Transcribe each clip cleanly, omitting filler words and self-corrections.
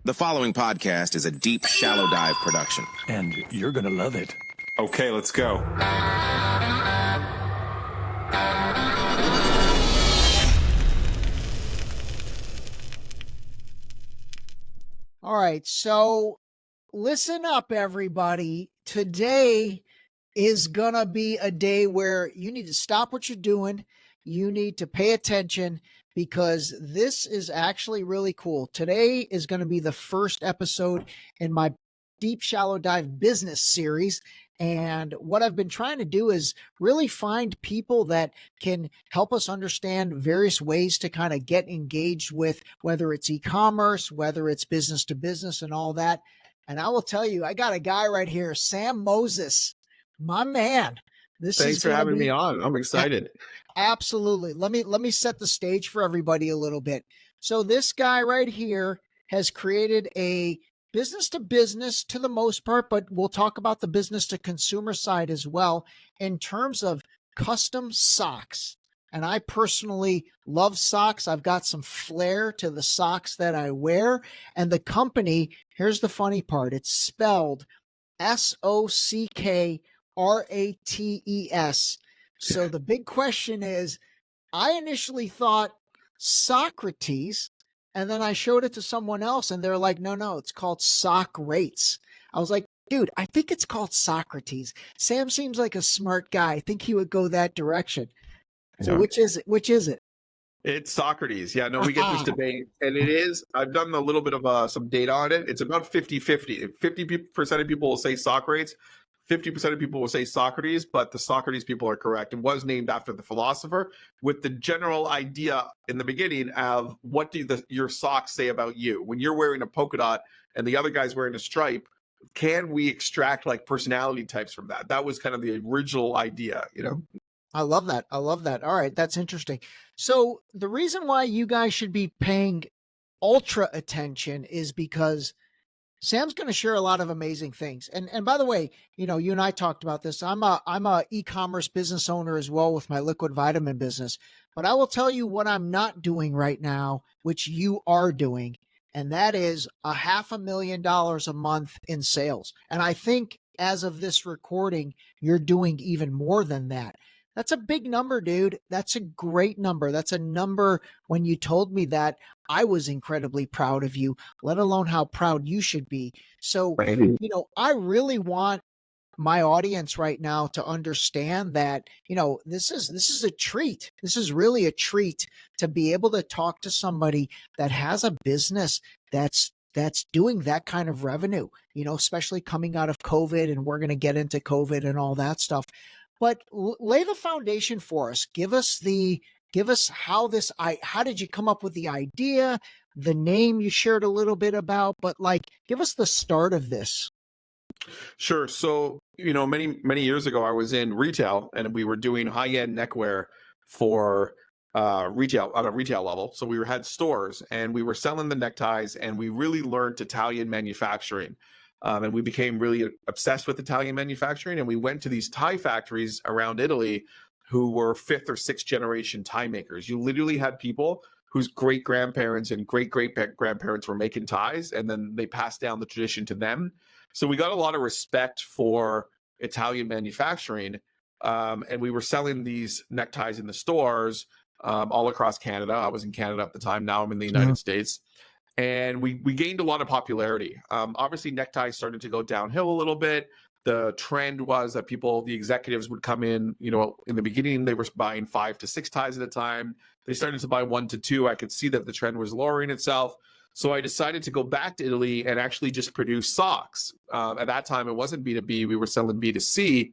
The following podcast is a deep, shallow dive production. And you're going to love it. Okay, let's go. All right, so listen up, everybody. Today is going to be a day where you need to stop what you're doing. You need to pay attention because this is actually really cool. Today is going to be the first episode in my Deep Shallow Dive business series. And what I've been trying to do is really find people that can help us understand various ways to kind of get engaged with, whether it's e-commerce, whether it's business to business and all that. And I will tell you, I got a guy right here, Sam Moses, my man. Thanks for having me on. I'm excited. Absolutely. Let me set the stage for everybody a little bit. So this guy right here has created a business to business to the most part, but we'll talk about the business to consumer side as well in terms of custom socks. And I personally love socks. I've got some flair to the socks that I wear. And the company, here's the funny part, it's spelled Socrates. So the big question is, I initially thought Socrates, and then I showed it to someone else and they're like, no, it's called Socrates. I was like, dude, I think it's called Socrates. Sam seems like a smart guy. I think he would go that direction. So Yeah. which is it? Which is it? It's Socrates. Yeah, no, we get this debate. And it is, I've done a little bit of some data on it. It's about 50-50. 50% of people will say Socrates. 50% of people will say Socrates, but the Socrates people are correct. It was named after the philosopher with the general idea in the beginning of what do your socks say about you? When you're wearing a polka dot and the other guy's wearing a stripe, can we extract like personality types from that? That was kind of the original idea, you know? I love that. I love that. All right. That's interesting. So the reason why you guys should be paying ultra attention is because Sam's going to share a lot of amazing things. And by the way, you know, you and I talked about this. I'm a e-commerce business owner as well with my liquid vitamin business. But I will tell you what I'm not doing right now, which you are doing, and that is $500,000 a month in sales. And I think as of this recording, you're doing even more than that. That's a big number, dude. That's a great number. That's a number when you told me that, I was incredibly proud of you, let alone how proud you should be. So, you know, I really want my audience right now to understand that, you know, this is a treat. This is really a treat to be able to talk to somebody that has a business that's doing that kind of revenue, you know, especially coming out of COVID, and we're going to get into COVID and all that stuff. But lay the foundation for us. Give us how did you come up with the idea, the name you shared a little bit about, but like, give us the start of this. Sure. So, you know, many years ago, I was in retail and we were doing high-end neckwear for retail on a retail level. So we had stores and we were selling the neckties, and we really learned Italian manufacturing. And we became really obsessed with Italian manufacturing. And we went to these tie factories around Italy who were 5th or 6th generation tie makers. You literally had people whose great grandparents and great grandparents were making ties, and then they passed down the tradition to them. So we got a lot of respect for Italian manufacturing. And we were selling these neckties in the stores all across Canada. I was in Canada at the time. Now I'm in the United States. And we gained a lot of popularity. Obviously, neckties started to go downhill a little bit. The trend was that the executives would come in, you know, in the beginning, they were buying 5 to 6 ties at a time. They started to buy 1 to 2. I could see that the trend was lowering itself. So I decided to go back to Italy and actually just produce socks. At that time, it wasn't B2B. We were selling B2C.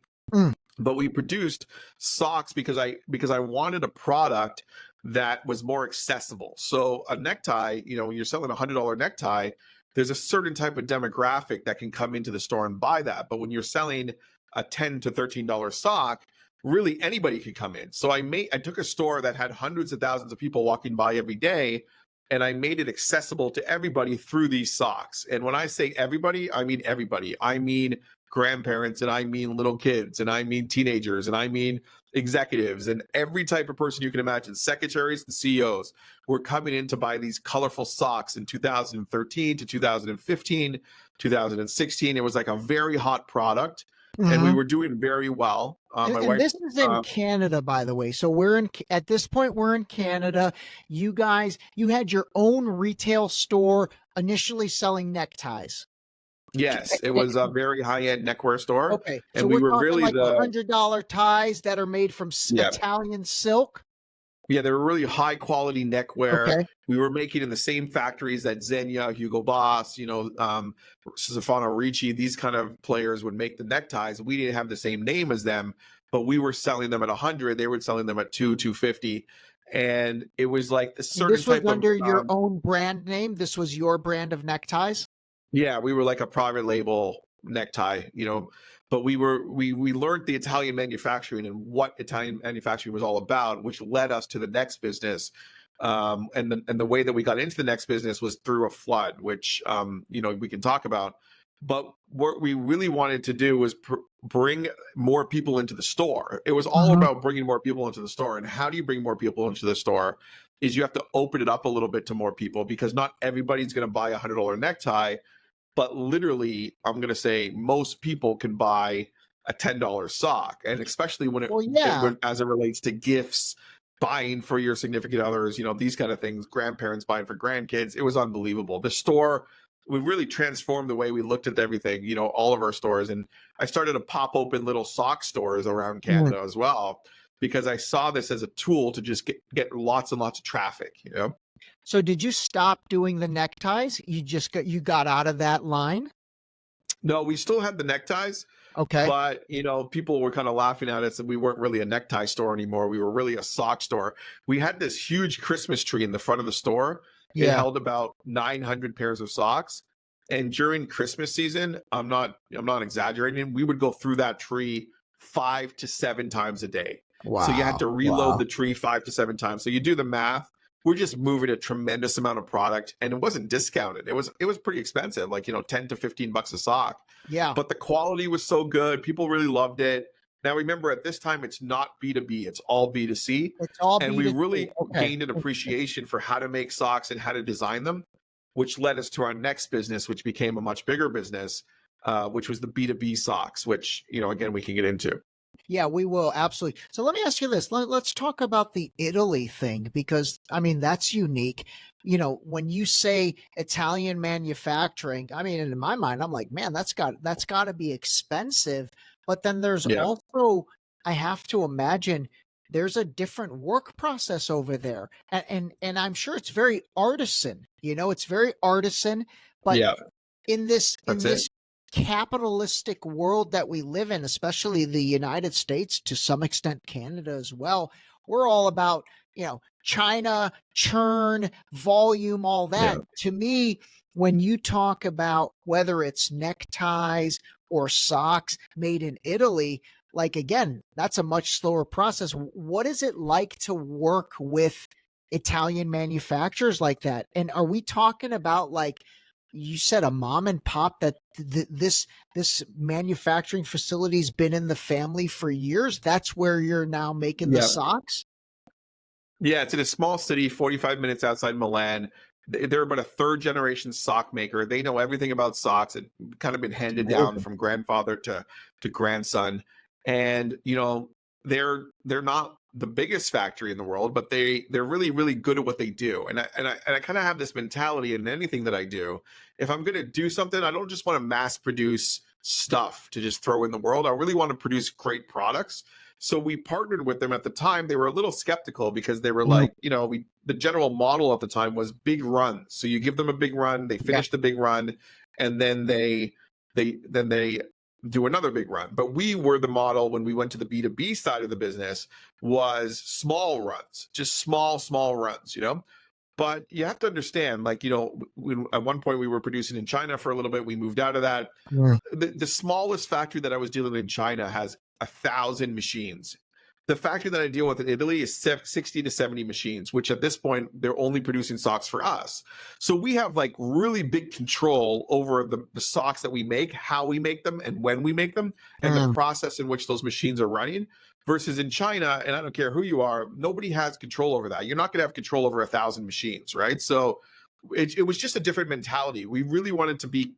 But we produced socks because I wanted a product that was more accessible. So a necktie, you know, when you're selling a $100 necktie, there's a certain type of demographic that can come into the store and buy that. But when you're selling a $10 to $13 sock, really anybody could come in. So I took a store that had hundreds of thousands of people walking by every day, and I made it accessible to everybody through these socks. And when I say everybody, I mean everybody. I mean grandparents, and I mean little kids, and I mean teenagers, and I mean executives, and every type of person you can imagine, secretaries and CEOs were coming in to buy these colorful socks in 2013 to 2015, 2016. It was like a very hot product, and we Mhm. were doing very well. My And wife, this is in Canada, by the way. So at this point, we're in Canada. You guys, you had your own retail store initially selling neckties. yes, it was a very high-end neckwear store, Okay, so and we we're were talking really like the $100 ties that are made from yeah. Italian silk. Yeah, they were really high quality neckwear. Okay. We were making in the same factories that Zegna, Hugo Boss, Stefano Ricci, these kind of players would make the neckties. We didn't have the same name as them, but we were selling them at 100. They were selling them at 250. And it was like a And certain this was type of, under your own brand name. This was your brand of neckties. yeah, we were like a private label necktie, but we learned the Italian manufacturing and what Italian manufacturing was all about, which led us to the next business. And the way that we got into the next business was through a flood, which we can talk about. But what we really wanted to do was bring more people into the store. It was all Mhm. about bringing more people into the store. And how do you bring more people into the store? Is you have to open it up a little bit to more people, because not everybody's going to buy a $100 necktie, but literally, I'm going to say most people can buy a $10 sock. And especially when Well, yeah. as it relates to gifts, buying for your significant others, these kind of things, grandparents buying for grandkids, it was unbelievable. The store, we really transformed the way we looked at everything, all of our stores. And I started to pop open little sock stores around Mm. Canada as well, because I saw this as a tool to just get lots and lots of traffic. So did you stop doing the neckties? You got out of that line? No, we still had the neckties. Okay. But people were kind of laughing at us, and we weren't really a necktie store anymore. We were really a sock store. We had this huge Christmas tree in the front of the store. It Yeah. held about 900 pairs of socks. And during Christmas season, I'm not exaggerating, we would go through that tree 5 to 7 times a day. So you had to reload the tree 5 to 7 times. So you do the math. We're just moving a tremendous amount of product, and it wasn't discounted. It was pretty expensive, like 10 to 15 bucks a sock. Yeah. But the quality was so good. People really loved it. Now, remember, at this time, it's not B2B, it's all B2C. It's all And we B2C. really Okay. gained an appreciation for how to make socks and how to design them, which led us to our next business, which became a much bigger business, which was the B2B socks, which, again, we can get into. Yeah, we will. Absolutely. So let me ask you this. Let's talk about the Italy thing, because I mean, that's unique. When you say Italian manufacturing, I mean, in my mind, I'm like, man, that's got to be expensive. But then there's Yeah. also, I have to imagine there's a different work process over there. And I'm sure it's very artisan, it's very artisan, but Yeah, in this that's it. capitalistic world that we live in, especially the United States, to some extent Canada as well, we're all about, China, churn, volume, all that. Yeah. To me, when you talk about whether it's neckties or socks made in Italy, like, again, that's a much slower process. What is it like to work with Italian manufacturers like that? And are we talking about, like, you said, a mom and pop that this manufacturing facility's been in the family for years? That's where you're now making the Yeah. socks? Yeah, it's in a small city, 45 minutes outside Milan. They're about a third generation sock maker. They know everything about socks. It's kind of been handed down from grandfather to grandson. And they're not the biggest factory in the world, but they're really, really good at what they do. And I kind of have this mentality in anything that I do. If I'm going to do something, I don't just want to mass produce stuff to just throw in the world. I really want to produce great products. So we partnered with them. At the time, they were a little skeptical, because they were like, the general model at the time was big runs. So you give them a big run, they finish the big run, and then they do another big run. But we were the model, when we went to the B2B side of the business, was small runs, just small runs, But you have to understand, like, at one point we were producing in China for a little bit. We moved out of that. Yeah. The smallest factory that I was dealing with in China has 1,000 machines. the factory that I deal with in Italy is 60 to 70 machines, which at this point, they're only producing socks for us. So we have like really big control over the socks that we make, how we make them, and when we make them, and the process in which those machines are running. Versus in China, and I don't care who you are, nobody has control over that. You're not going to have control over 1,000 machines, right? So it was just a different mentality. We really wanted to be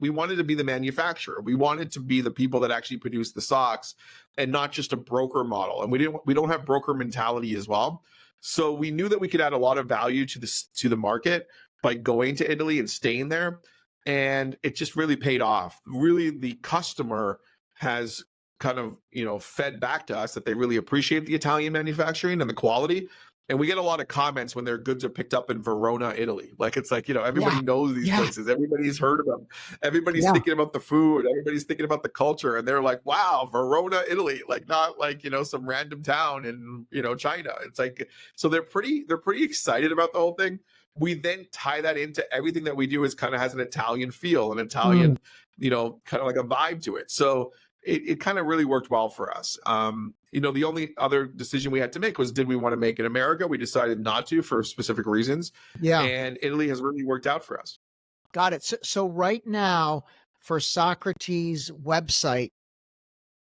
we wanted to be the manufacturer. We wanted to be the people that actually produce the socks and not just a broker model. And we don't have broker mentality as well. So we knew that we could add a lot of value to the market by going to Italy and staying there. And it just really paid off. Really, the customer has kind of, fed back to us that they really appreciate the Italian manufacturing and the quality. And we get a lot of comments when their goods are picked up in Verona, Italy. Like, it's like, everybody knows these places. Everybody's heard of them. Everybody's thinking about the food. Everybody's thinking about the culture. And they're like, wow, Verona, Italy. Like, not like, some random town in, China. It's like, so they're pretty excited about the whole thing. We then tie that into everything that we do is kind of has an Italian feel, an Italian, kind of like a vibe to it. So it kind of really worked well for us. The only other decision we had to make was, did we want to make in America? We decided not to for specific reasons. Yeah. And Italy has really worked out for us. Got it. So right now for Socrates website,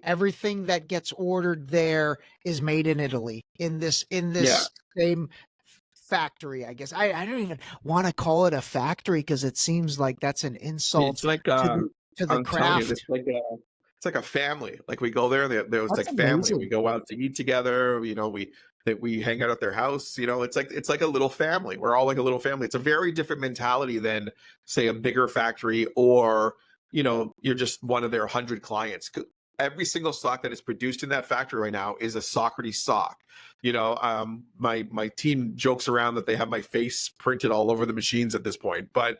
everything that gets ordered there is made in Italy in this same factory, I guess. I don't even want to call it a factory because it seems like that's an insult. It's like to the craft. It's like a family. Like, we go there, there was like family. Amazing. We go out to eat together. We hang out at their house. It's like a little family. We're all like a little family. It's a very different mentality than, say, a bigger factory, or you're just one of their 100 clients. Every single sock that is produced in that factory right now is a Socrates sock. My team jokes around that they have my face printed all over the machines at this point, but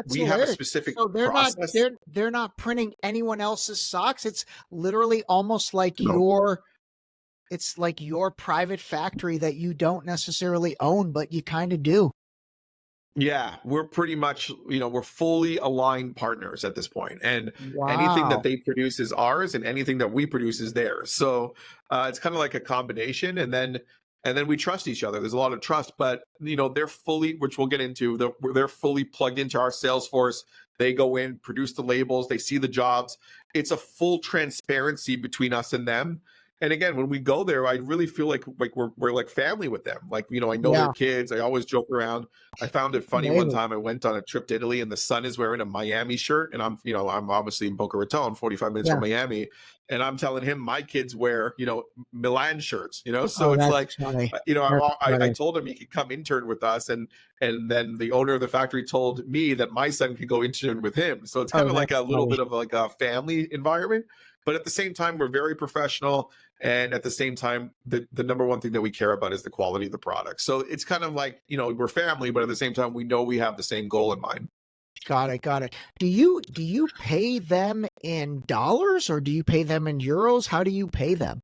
we have a specific process. They're not printing anyone else's socks. It's literally almost like it's like your private factory that you don't necessarily own, but you kind of do. Yeah, we're pretty much, we're fully aligned partners at this point, and anything that they produce is ours, and anything that we produce is theirs. So it's kind of like a combination, and then we trust each other. There's a lot of trust, but they're fully, which we'll get into, they're fully plugged into our Salesforce. They go in, produce the labels, they see the jobs. It's a full transparency between us and them. And again, when we go there, I really feel like we're like family with them. Like, I know their kids. I always joke around. I found it funny one time I went on a trip to Italy, and the son is wearing a Miami shirt, and I'm obviously in Boca Raton, 45 minutes from Miami, and I'm telling him my kids wear, Milan shirts, so it's like, funny. I told him he could come intern with us, and then the owner of the factory told me that my son could go intern with him. So it's kind of like a little bit of like a family environment. But at the same time, we're very professional. And at the same time, the number one thing that we care about is the quality of the product. So it's kind of like, we're family, but at the same time, we know we have the same goal in mind. Got it. Do you pay them in dollars, or do you pay them in euros? How do you pay them?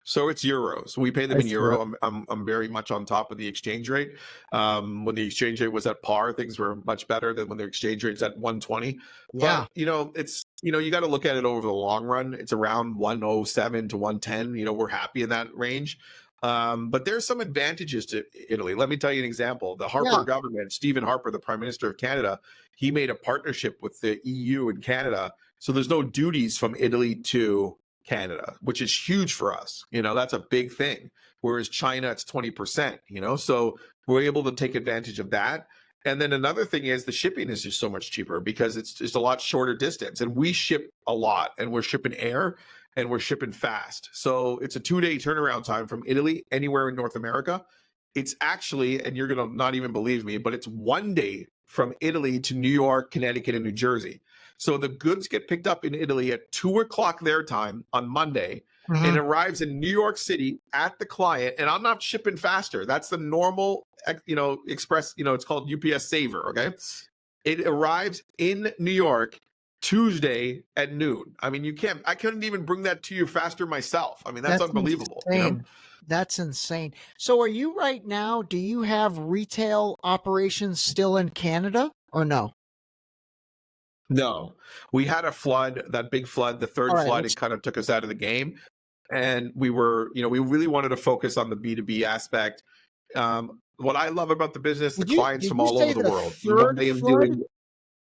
So it's euros. We pay them in euro. I'm very much on top of the exchange rate. When the exchange rate was at par, things were much better than when the exchange rate's at 120. Yeah. But, it's, you got to look at it over the long run. It's around 107 to 110. We're happy in that range. But there's some advantages to Italy. Let me tell you an example. The Harper government, Stephen Harper, the Prime Minister of Canada, he made a partnership with the EU and Canada. So there's no duties from Italy to Canada, which is huge for us. That's a big thing. Whereas China, it's 20%, so we're able to take advantage of that. And then another thing is the shipping is just so much cheaper because it's just a lot shorter distance, and we ship a lot, and we're shipping air, and we're shipping fast. So it's a 2-day turnaround time from Italy anywhere in North America. It's actually, and you're going to not even believe me, but it's 1 day from Italy to New York, Connecticut, and New Jersey. So the goods get picked up in Italy at 2:00 their time on Monday, and arrives in New York City at the client. And I'm not shipping faster. That's the normal, express, it's called UPS Saver. Okay. It arrives in New York Tuesday at noon. I mean, I couldn't even bring that to you faster myself. I mean, that's unbelievable. That's insane. So are you right now, do you have retail operations still in Canada or no? No, we had a flood, that big flood, the third flood, it kind of took us out of the game. and we were, we really wanted to focus on the B2B aspect. What I love about the business, the clients Did from you all say over the the world. One third day I'm flood? doing,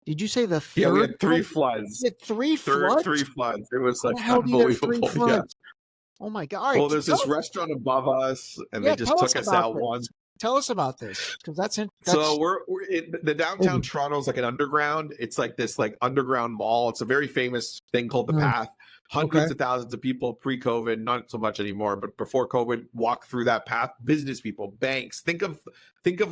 Did you say the yeah, we third had three flood? floods, You had three three floods? floods. It was How like the hell do you have three unbelievable. Yeah. floods? Oh my God. All Well, right. there's this restaurant above us, and they Yeah, just tell us took us about out this. one. Tell us about this because So that's we're in the downtown Toronto is like an underground. It's like this like underground mall. It's a very famous thing called the Mm, Path. okay. Hundreds of thousands of people pre-COVID, not so much anymore, but before COVID, walk through that path. Business people, banks. Think of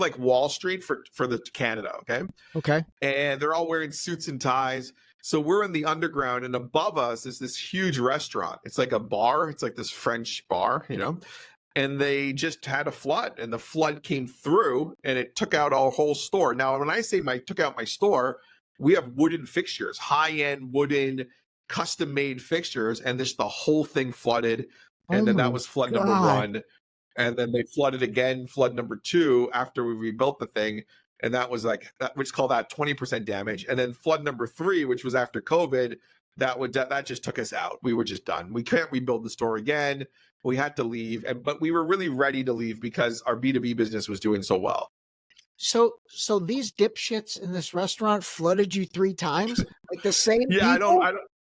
like Wall Street for the Canada. Okay, Okay. and they're all wearing suits and ties. So we're in the underground, and above us is this huge restaurant. It's like a bar. It's like this French bar, and they just had a flood, and the flood came through and it took out our whole store. Now, when I say took out my store, we have wooden fixtures, high-end wooden custom made fixtures, and the whole thing flooded. Oh And then that my was flood number God. one, and then they flooded again, flood number two, after we rebuilt the thing, and that was like that, which call that 20% damage. And then flood number three, which was after COVID, that just took us out. We were just done. We can't rebuild the store again. We had to leave, but we were really ready to leave because our B2B business was doing so well. So these dipshits in this restaurant flooded you 3 times? Like the same Yeah, people?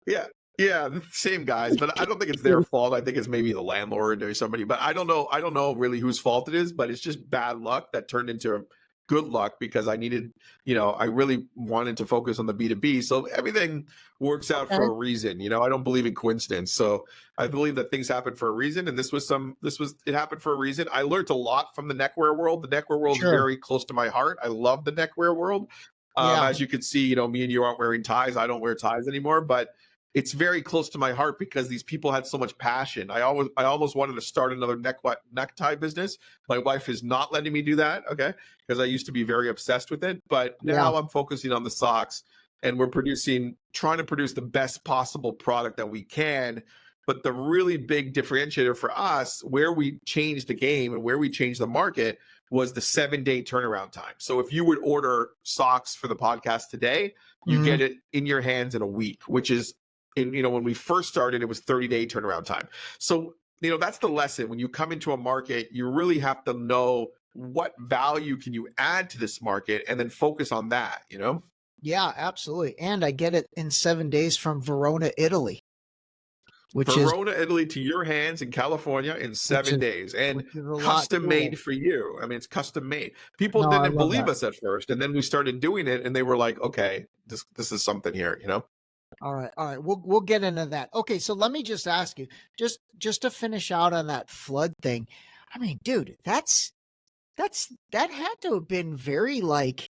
yeah, yeah, the same guys, but I don't think it's their fault. I think it's maybe the landlord or somebody, but I don't know. I don't know really whose fault it is, but it's just bad luck that turned into good luck because I needed, I really wanted to focus on the B2B. So everything works out for Okay. a reason. I don't believe in coincidence. So I believe that things happen for a reason. And it happened for a reason. I learned a lot from the neckwear world. The neckwear world is Sure. very close to my heart. I love the neckwear world. Yeah. As you can see, me and you aren't wearing ties. I don't wear ties anymore, but it's very close to my heart because these people had so much passion. I almost wanted to start another necktie business. My wife is not letting me do that, okay? Because I used to be very obsessed with it, but now I'm focusing on the socks, and we're trying to produce the best possible product that we can. But the really big differentiator for us, where we changed the game and where we changed the market, was the 7-day turnaround time. So if you would order socks for the podcast today, you get it in your hands in a week, which is, when we first started, it was 30-day turnaround time. So, that's the lesson. When you come into a market, you really have to know what value can you add to this market and then focus on that, Yeah, absolutely. And I get it in 7 days from Verona, Italy, which is Verona, Italy to your hands in California in 7 days, and which is a lot custom cooler. made for you. I mean, it's custom made. People No, I didn't love believe that. us at first, and then we started doing it, and they were like, "Okay, this is something here," All right. We'll get into that. Okay, so let me just ask you, just to finish out on that flood thing. I mean, dude, that had to have been very like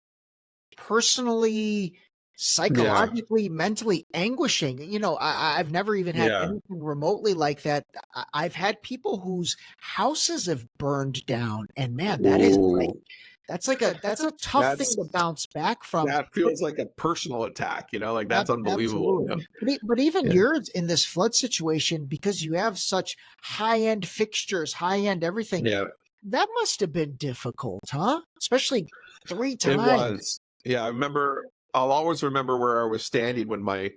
personally, psychologically, mentally anguishing. I've never even had Yeah. anything remotely like that. I've had people whose houses have burned down, and man, that is like Ooh. that's a tough thing That's to bounce back from. that But feels like a personal attack, like that's unbelievable. absolutely. But even Yeah. yours in this flood situation, because you have such high-end fixtures, high-end everything, Yeah, that must have been difficult, huh? Especially 3 it times. was. Yeah, I'll always remember where I was standing when my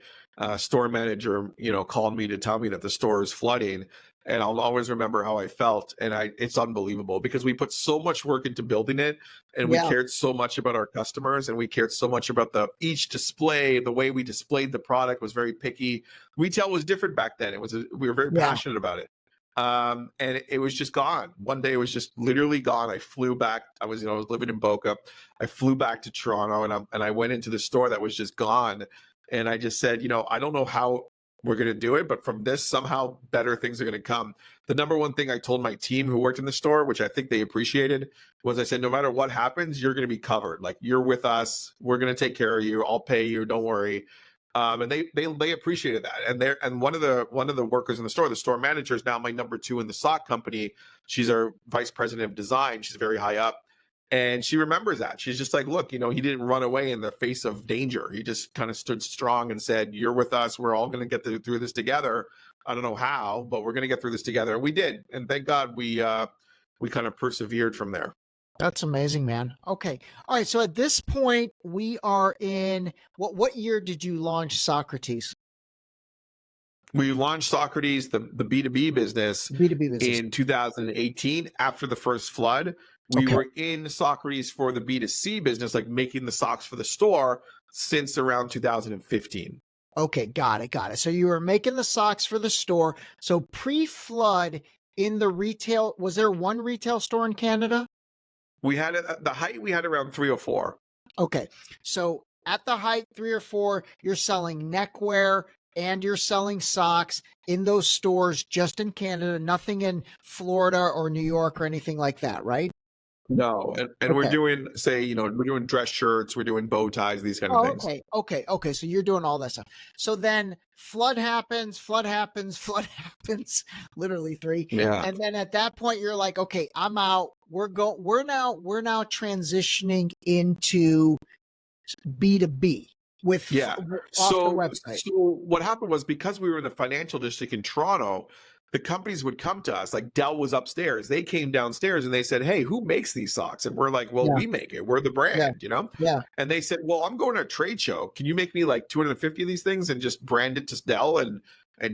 store manager, called me to tell me that the store is flooding. And I'll always remember how I felt. And it's unbelievable because we put so much work into building it, and we Yeah. cared so much about our customers, and we cared so much about each display. The way we displayed the product was very picky. Retail was different back then. We were very Yeah. passionate about it. And it was just gone. One day it was just literally gone. I flew back. I was living in Boca. I flew back to Toronto, and I went into the store that was just gone. And I just said, I don't know how we're going to do it, but from this, somehow better things are going to come. The number one thing I told my team who worked in the store, which I think they appreciated, was I said, no matter what happens, you're going to be covered. Like, you're with us. We're going to take care of you. I'll pay you. Don't worry. And they appreciated that. And one of the workers in the store manager, is now my number 2 in the sock company. She's our vice president of design. She's very high up. And she remembers that. She's just like, look, he didn't run away in the face of danger. He just kind of stood strong and said, you're with us. We're all going to get through this together. I don't know how, but we're going to get through this together. And we did. And thank God we kind of persevered from there. That's amazing, man. Okay. All right. So at this point, we are in what year did you launch Socrates? We launched Socrates, the B2B business, B2B business. in 2018 after the first flood. We Okay. were in Socrates for the B2C business, like making the socks for the store, since around 2015. Okay, got it, got it. So you were making the socks for the store. So pre-flood in the retail, was there one retail store in Canada? We had at the height, we had around 3 or 4. Okay. So at the height, 3 or 4, you're selling neckwear and you're selling socks in those stores just in Canada, nothing in Florida or New York or anything like that, right? No, and we're Okay. doing, say, we're doing dress shirts, we're doing bow ties, these kind of Oh, things. okay. So you're doing all that stuff. So then flood happens, flood happens, flood happens, literally three. Yeah. And then at that point, you're like, okay, I'm out. We're now transitioning into B2B with Yeah. off the So, website. what happened was, because we were in the financial district in Toronto, the companies would come to us. Like Dell was upstairs. They came downstairs and they said, "Hey, who makes these socks?" And we're like, "Well, Yeah, we make it. We're the yeah, brand." yeah. And they said, "Well, I'm going to a trade show. Can you make me like 250 of these things and just brand it to Dell and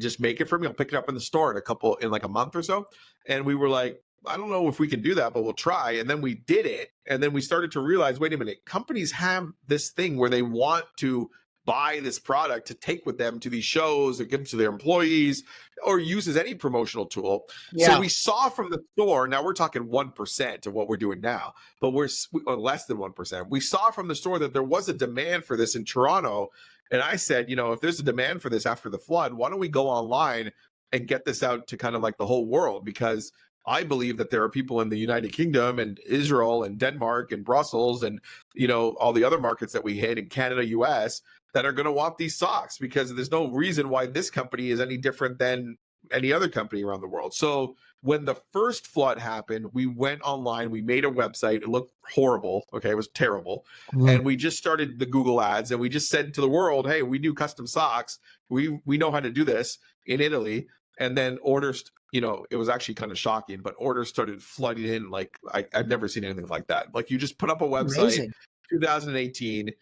just make it for me? I'll pick it up in the store in like a month or so." And we were like, "I don't know if we can do that, but we'll try." And then we did it. And then we started to realize, wait a minute, companies have this thing where they want to buy this product to take with them to these shows or give them to their employees or use as any promotional tool. So Yeah. we saw from the store, now we're talking 1% of what we're doing now, but or less than 1%. We saw from the store that there was a demand for this in Toronto. And I said, if there's a demand for this after the flood, why don't we go online and get this out to kind of like the whole world? Because I believe that there are people in the United Kingdom and Israel and Denmark and Brussels and all the other markets that we hit in Canada, US, that are going to want these socks, because there's no reason why this company is any different than any other company around the world. So when the first flood happened, we went online, we made a website. It looked horrible. Okay, it was terrible. Mm. And we just started the Google ads and we just said to the world, "Hey, we do custom socks. We know how to do this in Italy." And then orders, it was actually kind of shocking, but orders started flooding in. Like I've never seen anything like that. Like you just put up a website, Amazing. 2018,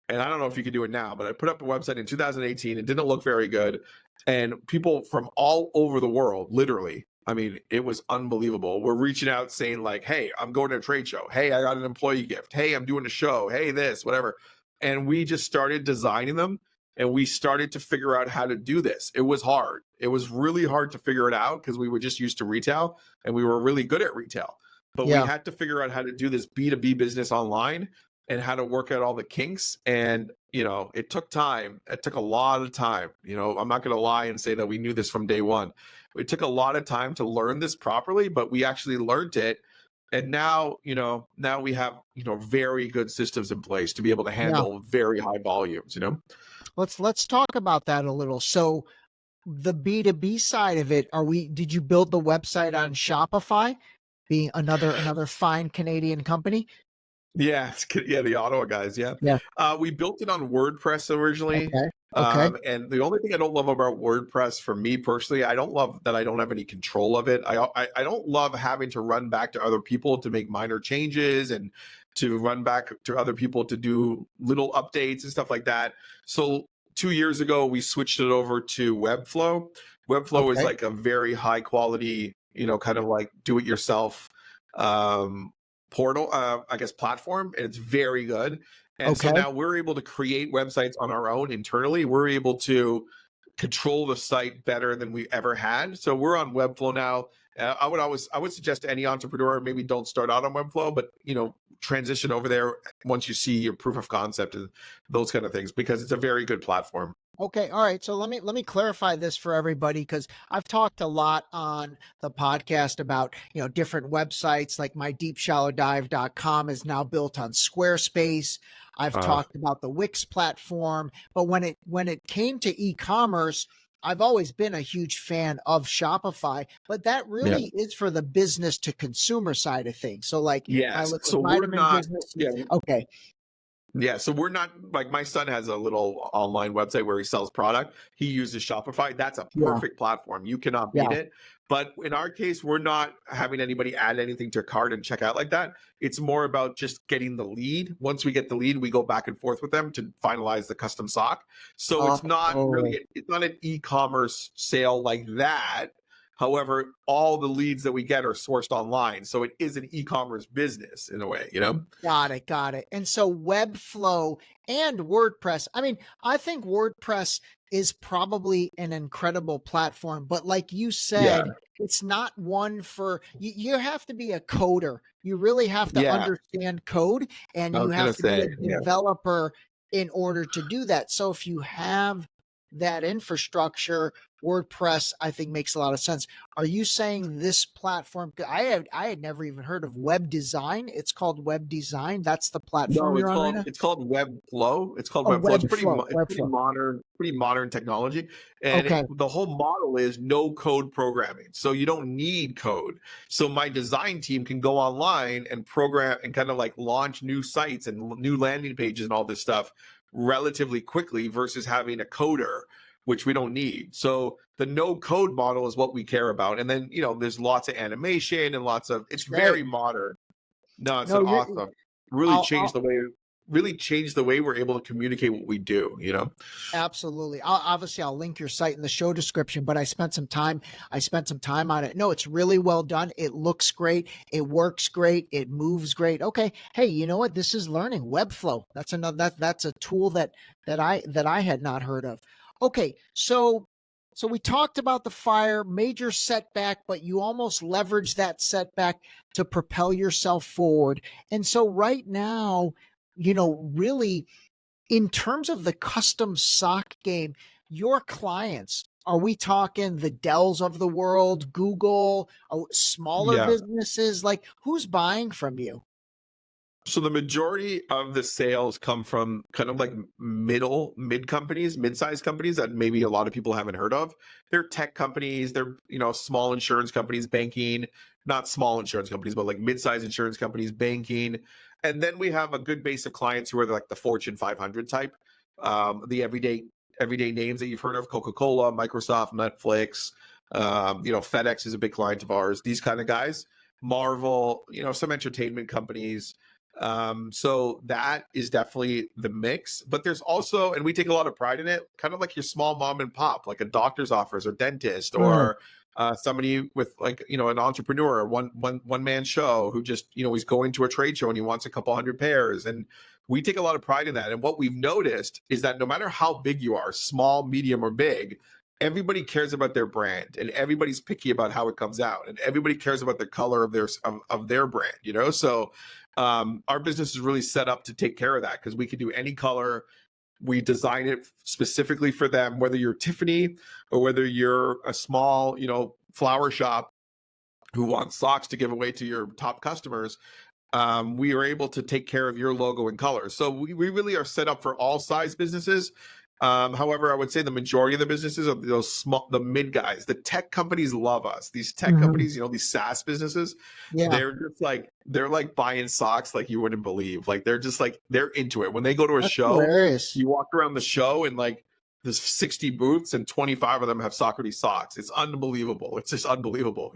and I don't know if you could do it now, but I put up a website in 2018. It didn't look very good. And people from all over the world, literally, I mean, it was unbelievable. We're reaching out saying like, "Hey, I'm going to a trade show. Hey, I got an employee gift. Hey, I'm doing a show. Hey, this, whatever." And we just started designing them and we started to figure out how to do this. It was hard. It was really hard to figure it out because we were just used to retail and we were really good at retail. But we Yeah. had to figure out how to do this B2B business online and how to work out all the kinks. And, it took time. It took a lot of time. I'm not going to lie and say that we knew this from day one. It took a lot of time to learn this properly, but we actually learned it. And now, now we have, very good systems in place to be able to Yeah. handle very high volumes. Let's talk about that a little. So the B2B side of it, did you build the website on Shopify, being another fine Canadian company? Yeah, yeah, the Ottawa guys, yeah. Yeah. We built it on WordPress originally. Okay. Okay. And the only thing I don't love about WordPress, for me personally, I don't love that I don't have any control of it. I don't love having to run back to other people to make minor changes and to run back to other people to do little updates and stuff like that. So 2 years ago, we switched it over to Webflow. Webflow is Okay. like a very high quality, kind of like do it yourself portal, I guess, platform, and it's very good. And so Okay. now we're able to create websites on our own internally. We're able to control the site better than we ever had. So we're on Webflow now. I would suggest to any entrepreneur, maybe don't start out on Webflow, but transition over there once you see your proof of concept and those kind of things, because it's a very good platform. Okay. All right. So let me clarify this for everybody, because I've talked a lot on the podcast about, different websites. Like my deepshallowdive.com is now built on Squarespace. I've talked about the Wix platform, but when it came to e-commerce, I've always been a huge fan of Shopify, but that Yeah. really is for the business to consumer side of things. So like my Yes. liquid So we're vitamin not. business. Yeah. Okay. Yeah, so we're not like my son has a little online website where he sells product. He uses Shopify. That's a Yeah. perfect platform. You cannot beat Yeah. it. But in our case, we're not having anybody add anything to cart and check out like that. It's more about just getting the lead. Once we get the lead, we go back and forth with them to finalize the custom sock. So it's not Oh, really it's not an e-commerce sale like that. However, all the leads that we get are sourced online. So it is an e-commerce business in a way, you know? got it. Got it. And so Webflow and WordPress, I mean, I think WordPress is probably an incredible platform, but like you Yeah. said, it's not one for you have to be a coder. You really have to Yeah. understand code and I you was gonna have to be say, a yeah. developer in order to do that. So if you have that infrastructure, WordPress, I think makes a lot of sense. Are you saying this platform? I had never even heard of web design. It's called web design. That's the platform No, you're on right now. it's called Webflow. It's called Oh, Webflow. Webflow. It's Webflow. pretty modern technology, and Okay, the whole model is no code programming. So you don't need code. So my design team can go online and program and kind of like launch new sites and new landing pages and all this stuff relatively quickly versus having a coder, which we don't need. So the no code model is what we care about. And then, there's lots of animation and it's great. very modern. No, it's No, an you're. awesome. Really I'll changed the way we're able to communicate what we do, absolutely. I'll link your site in the show description, but I spent some time. I spent some time on it. No, it's really well done. It looks great. It works great. It moves great. Okay. Hey, you know what? This is learning Webflow. That's another. That's a tool that I had not heard of. Okay, so we talked about the fire, major setback, but you almost leveraged that setback to propel yourself forward. And so right now, really in terms of the custom sock game, your clients, are we talking the Dells of the world, Google, smaller Yeah. businesses? Like who's buying from you? So the majority of the sales come from kind of like mid-sized companies that maybe a lot of people haven't heard of. They're tech companies, they're, small insurance companies, banking, not small insurance companies, but like mid-sized insurance companies, banking. And then we have a good base of clients who are like the Fortune 500 type, the everyday names that you've heard of, Coca-Cola, Microsoft, Netflix, FedEx is a big client of ours, these kind of guys, Marvel, some entertainment companies. So that is definitely the mix, but there's also, and we take a lot of pride in it, kind of like your small mom and pop, like a doctor's office or dentist or somebody with like, an entrepreneur, one man show who just, he's going to a trade show and he wants a couple hundred pairs. And we take a lot of pride in that. And what we've noticed is that no matter how big you are, small, medium, or big, everybody cares about their brand and everybody's picky about how it comes out and everybody cares about the color of their brand, So our business is really set up to take care of that because we can do any color. We design it specifically for them, whether you're Tiffany or whether you're a small, flower shop who wants socks to give away to your top customers. We are able to take care of your logo and colors. So we really are set up for all size businesses. However, I would say the majority of the businesses are the mid guys. The tech companies love us. These tech companies, these SaaS businesses, Yeah, they're like buying socks like you wouldn't believe. Like they're into it. When they go to a that's show, hilarious. you walk around the show and like there's 60 booths and 25 of them have Socrates socks. It's unbelievable. It's just unbelievable,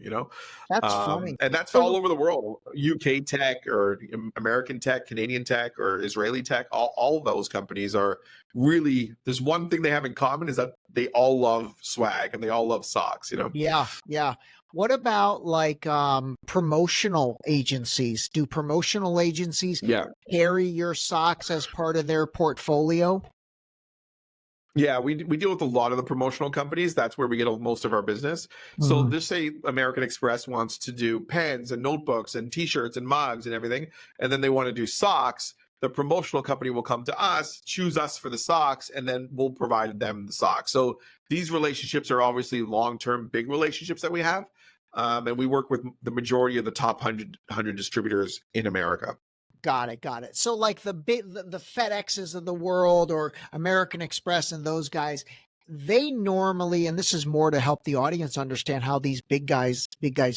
That's funny. and that's all So over the world. UK tech or American tech, Canadian tech or Israeli tech, all of those companies are really, there's one thing they have in common is that they all love swag and they all love socks. yeah, yeah. What about like promotional agencies? Do promotional agencies Yeah. carry your socks as part of their portfolio? Yeah, we deal with a lot of the promotional companies. That's where we get most of our business. So just say American Express wants to do pens and notebooks and T-shirts and mugs and everything, and then they want to do socks. The promotional company will come to us, choose us for the socks, and then we'll provide them the socks. So these relationships are obviously long-term, big relationships that we have, and we work with the majority of the top 100 distributors in America. Got it, got it. So like the FedExes of the world or American Express and those guys, they normally, and this is more to help the audience understand how these big guys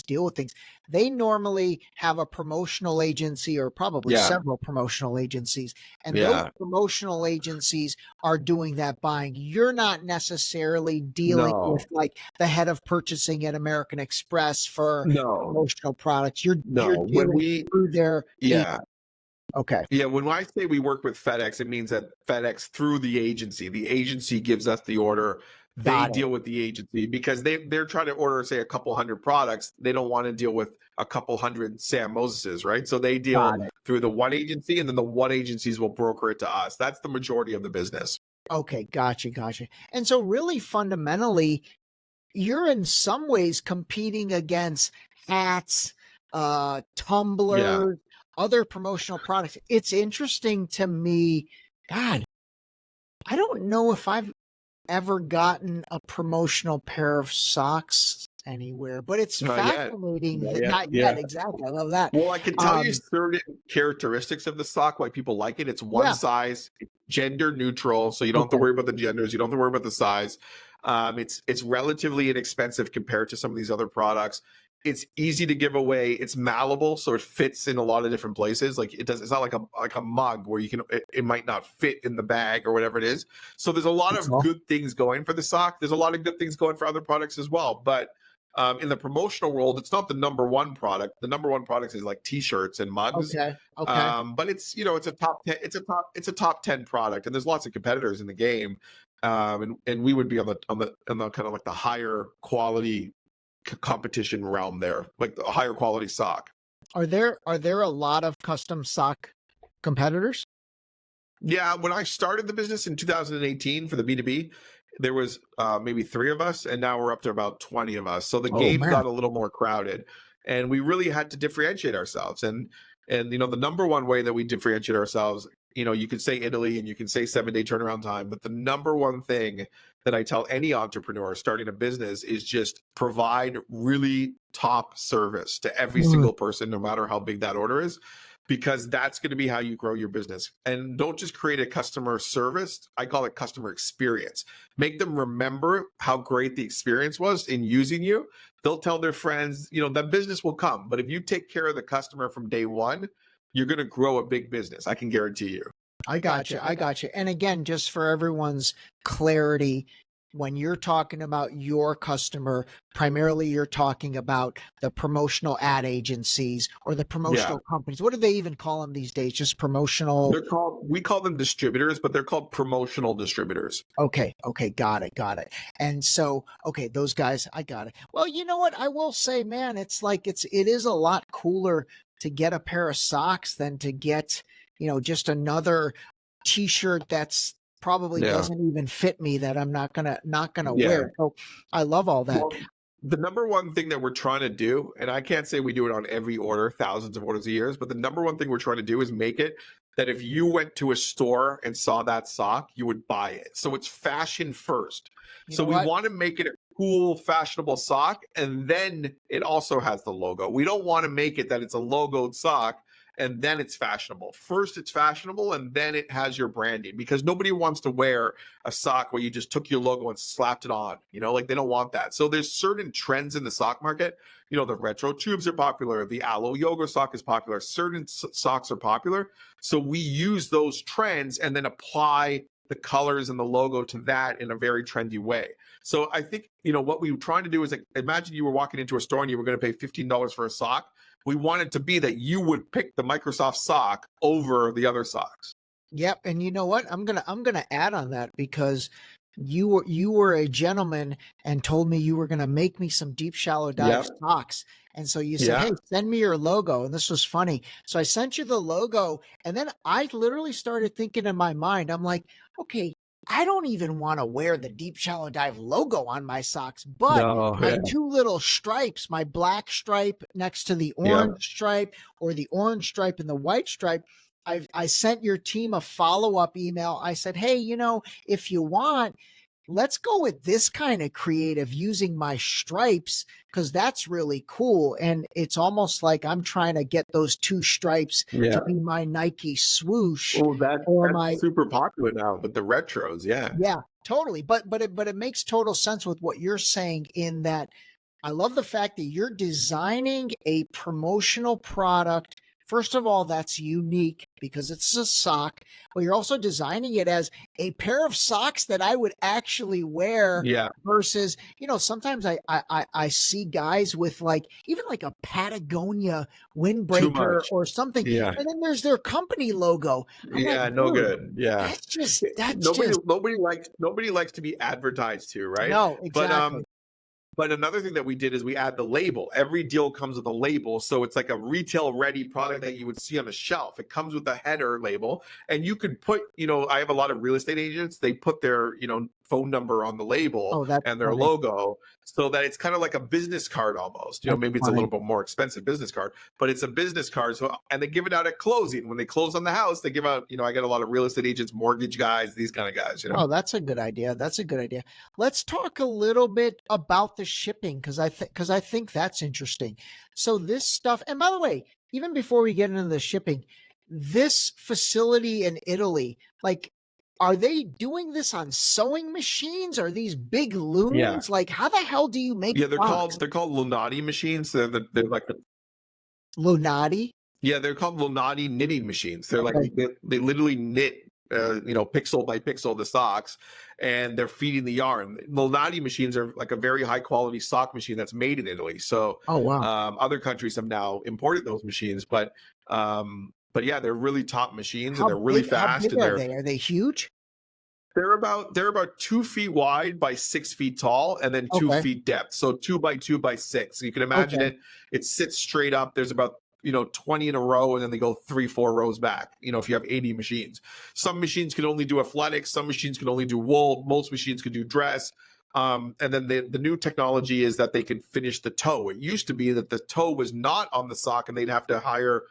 deal with things. They normally have a promotional agency or probably Yeah. several promotional agencies, and those Yeah. promotional agencies are doing that buying. You're not necessarily dealing with No. like the head of purchasing at American Express for No. promotional products. You're No. When dealing we through their Yeah. okay, Yeah, when I say we work with FedEx, it means that FedEx through the agency gives us the order. They got it, deal with the agency because they're trying to order, say, a couple hundred products. They don't want to deal with a couple hundred Sam Moseses, right? So they deal got it. through the one agency, and then the one agencies will broker it to us. That's the majority of the business. Okay, gotcha. And so really fundamentally, you're in some ways competing against hats, Yeah. tumblers, other promotional products. It's interesting to me. God, I don't know if I've ever gotten a promotional pair of socks anywhere, but it's Not yet. fascinating Not that yet. not Yeah. yet. Exactly. I love that. Well, I can tell you Um, certain characteristics of the sock, why people like it. It's one yeah. size, gender neutral, so you don't have to Okay. worry about the genders. You don't have to worry about the size. It's relatively inexpensive compared to some of these other products. It's easy to give away. It's malleable, so it fits in a lot of different places. Like it does. It's not like a mug where you can. It might not fit in the bag or whatever it is. So there's a lot That's of all. good things going for the sock. There's a lot of good things going for other products as well, but in the promotional world, it's not the number one product. The number one product is like T-shirts and mugs. Okay. Okay. But it's it's a top 10. It's a top 10 product, and there's lots of competitors in the game. And we would be on the kind of like the higher quality competition realm there, like the higher quality sock. Are there a lot of custom sock competitors? Yeah, when I started the business in 2018 for the B2B, there was maybe 3 of us, and now we're up to about 20 of us. So the Oh game man. got a little more crowded, and we really had to differentiate ourselves. And the number one way that we differentiate ourselves, you could say Italy and you can say 7-day turnaround time, but the number one thing that I tell any entrepreneur starting a business is just provide really top service to every Mm, single person, no matter how big that order is, because that's going to be how you grow your business. And don't just create a customer service. I call it customer experience. Make them remember how great the experience was in using you. They'll tell their friends, that business will come. But if you take care of the customer from day one, you're going to grow a big business. I can guarantee you. I got you. I got you. And again, just for everyone's clarity, when you're talking about your customer, primarily you're talking about the promotional ad agencies or the Yeah. promotional companies. What do they even call them these days? Just promotional. We call them distributors, but they're called promotional distributors. Okay. Okay. Got it. And so, okay, those guys, I got it. Well, you know what? I will say, man, it is a lot cooler to get a pair of socks than to get, just another t-shirt that's probably Yeah. doesn't even fit me that I'm not gonna Yeah. wear. So I love all that. Well, the number one thing that we're trying to do, and I can't say we do it on every order, thousands of orders a year, but the number one thing we're trying to do is make it that if you went to a store and saw that sock, you would buy it. So it's fashion first. You So know we what? want to make it a cool, fashionable sock, and then it also has the logo. We don't want to make it that it's a logoed sock and then it's fashionable. First, it's fashionable, and then it has your branding, because nobody wants to wear a sock where you just took your logo and slapped it on. Like they don't want that. So there's certain trends in the sock market. The retro tubes are popular. The aloe yoga sock is popular. Certain socks are popular. So we use those trends and then apply the colors and the logo to that in a very trendy way. So I think, what we were trying to do is, like, imagine you were walking into a store and you were going to pay $15 for a sock. We want it to be that you would pick the Microsoft sock over the other socks. Yep. And you know what? I'm gonna add on that because you were a gentleman and told me you were gonna make me some deep shallow dive Yep. socks. And so you said, Yeah. hey, send me your logo. And this was funny. So I sent you the logo, and then I literally started thinking in my mind, I'm like, okay, I don't even want to wear the deep shallow dive logo on my socks, but No. my Yeah. 2 little stripes, my black stripe next to the Yeah. orange stripe, or the orange stripe and the white stripe, I sent your team a follow-up email. I said, hey, if you want, let's go with this kind of creative using my stripes because that's really cool. And it's almost like I'm trying to get those two stripes Yeah. to be my Nike swoosh Oh, or that's my, super popular now with the retros. Yeah. yeah, totally. But it makes total sense with what you're saying in that I love the fact that you're designing a promotional product. First of all, that's unique because it's a sock, but you're also designing it as a pair of socks that I would actually wear Yeah. versus, sometimes I see guys with like even like a Patagonia Too windbreaker much. or something, Yeah. and then there's their company logo. I'm like, Yeah. No dude, good. Yeah. that's just Nobody likes to be advertised to, right? no, But exactly. But another thing that we did is we add the label. Every deal comes with a label. So it's like a retail ready product that you would see on the shelf. It comes with a header label. And you could put, I have a lot of real estate agents. They put their, phone number on the label Oh, that's and their funny. logo so that it's kind of like a business card almost. That's Maybe it's a little funny. bit more expensive business card, but it's a business card. So, and they give it out at closing. When they close on the house, they give out, I get a lot of real estate agents, mortgage guys, these kind of guys. Oh, that's a good idea. That's a good idea. Let's talk a little bit about the shipping because I think that's interesting. So this stuff, and by the way, even before we get into the shipping, this facility in Italy, like, are they doing this on sewing machines? Are these big Yeah. looms? Like, how the hell do you make Yeah. socks? They're called Lunati machines. They're like Lunati? Yeah, they're called Lunati knitting machines. They're like Okay. they literally knit, pixel by pixel the socks, and they're feeding the yarn. Lunati machines are like a very high quality sock machine that's made in Italy. So Oh, wow. other countries have now imported those machines, but yeah, they're really top machines and they're really How fast big and are they? Are they huge? they're about 2 feet wide by 6 feet tall, and then two Okay. feet depth. So 2 by 2 by 6. So you can imagine Okay. it. It sits straight up. There's about 20 in a row, and then they go 3-4 rows back. If you have 80 machines, some machines can only do athletics, some machines can only do wool, most machines can do dress. And then the new technology is that they can finish the toe. It used to be that the toe was not on the sock, and they'd have to hire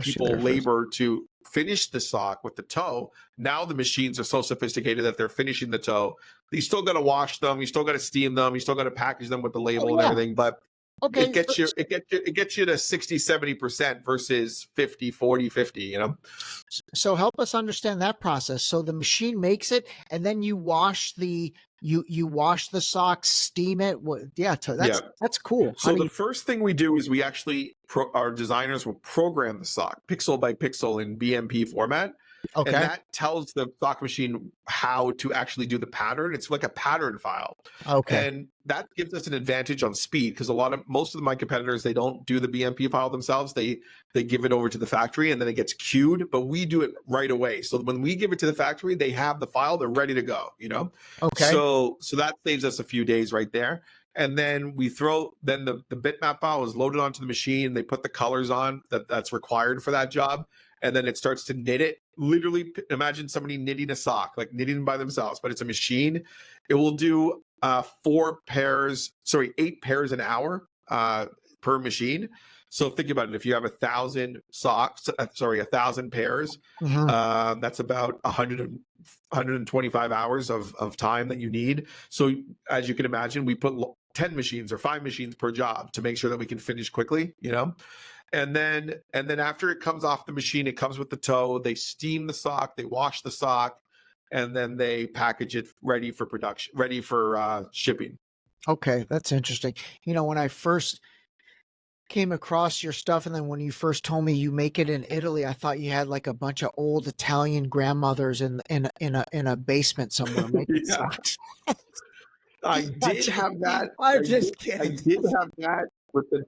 people labor to finish the sock with the toe. Now the machines are so sophisticated that they're finishing the toe. You still got to wash them, you still got to steam them, you still got to package them with the Oh, label and yeah. everything, but Okay. it gets you to 60-70% versus 50-40-50. So help us understand that process. So the machine makes it, and then you wash you wash the socks, steam it. Yeah, Yeah. that's cool. So the first thing we do is we actually our designers will program the sock pixel by pixel in BMP format. And Okay. that tells the sock machine how to actually do the pattern. It's like a pattern file. Okay. And that gives us an advantage on speed because most of my competitors, they don't do the BMP file themselves. They give it over to the factory and then it gets queued, but we do it right away. So when we give it to the factory, they have the file, they're ready to go. Okay. So that saves us a few days right there. And then the bitmap file is loaded onto the machine. They put the colors on that's required for that job. And then it starts to knit it. Literally, imagine somebody knitting a sock, like knitting by themselves, but it's a machine. It will do 8 pairs an hour per machine. So think about it. If you have 1,000 socks, 1,000 pairs, Mhm. that's about 125 hours of time that you need. So as you can imagine, we put 10 machines or 5 machines per job to make sure that we can finish quickly. And then after it comes off the machine, it comes with the toe. They steam the sock, they wash the sock, and then they package it ready for production, ready for shipping. Okay, that's interesting. When I first came across your stuff, and then when you first told me you make it in Italy, I thought you had like a bunch of old Italian grandmothers in a basement somewhere making Yeah, socks. I did have that. I'm just I kidding. did have that with the.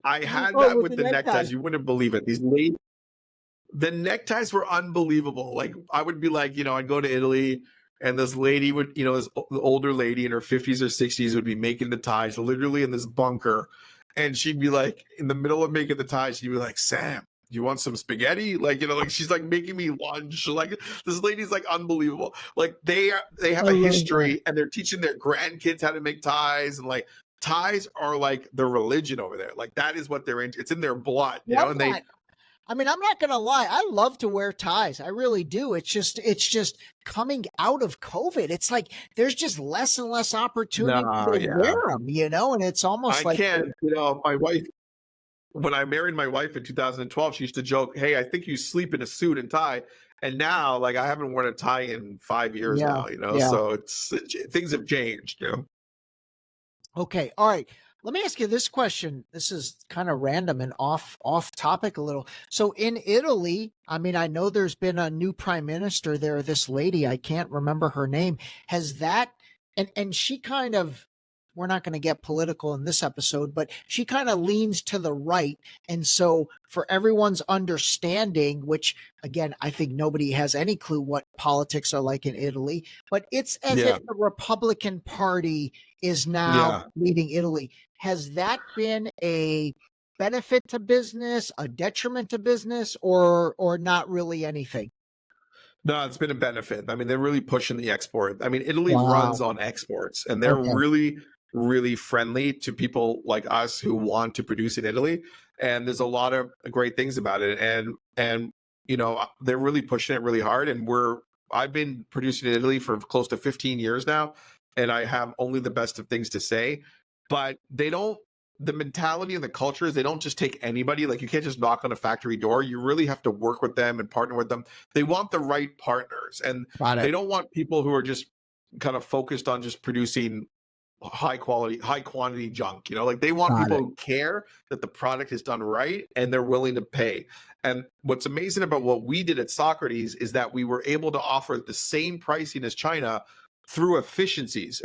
I had Oh, that with with the the necktie. neckties. You wouldn't believe it. The neckties were unbelievable. Like I would be like, I'd go to Italy and this lady would, this older lady in her 50s or 60s would be making the ties literally in this bunker. And she'd be like, in the middle of making the ties, she'd be like, Sam, you want some spaghetti? Like, like she's like making me lunch. Like this lady's like unbelievable. Like they have I a love that. history and they're teaching their grandkids how to make ties, and like ties are like the religion over there. Like that is what they're into. It's in their blood, Love and that. I mean, I'm not gonna lie, I love to wear ties. I really do. It's just coming out of COVID. It's like there's just less and less opportunity No, to wear yeah. them, you know, and it's almost I like can't, my wife, when I married my wife in 2012, she used to joke, "Hey, I think you sleep in a suit and tie." And now, like, I haven't worn a tie in 5 years yeah, now, yeah. so things have changed. Okay. All right. Let me ask you this question. This is kind of random and off topic a little. So in Italy, I mean, I know there's been a new prime minister there, this lady, I can't remember her name. Has that and she kind of we're not going to get political in this episode, but she kind of leans to the right. And so for everyone's understanding, which again, I think nobody has any clue what politics are like in Italy, but it's as if Yeah, the Republican Party is now yeah. leading Italy. Has that been a benefit to business, a detriment to business, or not really anything? No, it's been a benefit. I mean, they're really pushing the export. I mean, Italy runs Wow. on exports, and they're Okay. really, really friendly to people like us who want to produce in Italy. And there's a lot of great things about it. And they're really pushing it really hard. And I've been producing in Italy for close to 15 years now, and I have only the best of things to say. But they don't. The mentality and the culture is they don't just take anybody. Like, you can't just knock on a factory door. You really have to work with them and partner with them. They want the right partners, and Got they it. don't want people who are just kind of focused on just producing high quality, high quantity junk. Like, they want Got people it. who care that the product is done right and they're willing to pay. And what's amazing about what we did at Socrates is that we were able to offer the same pricing as China through efficiencies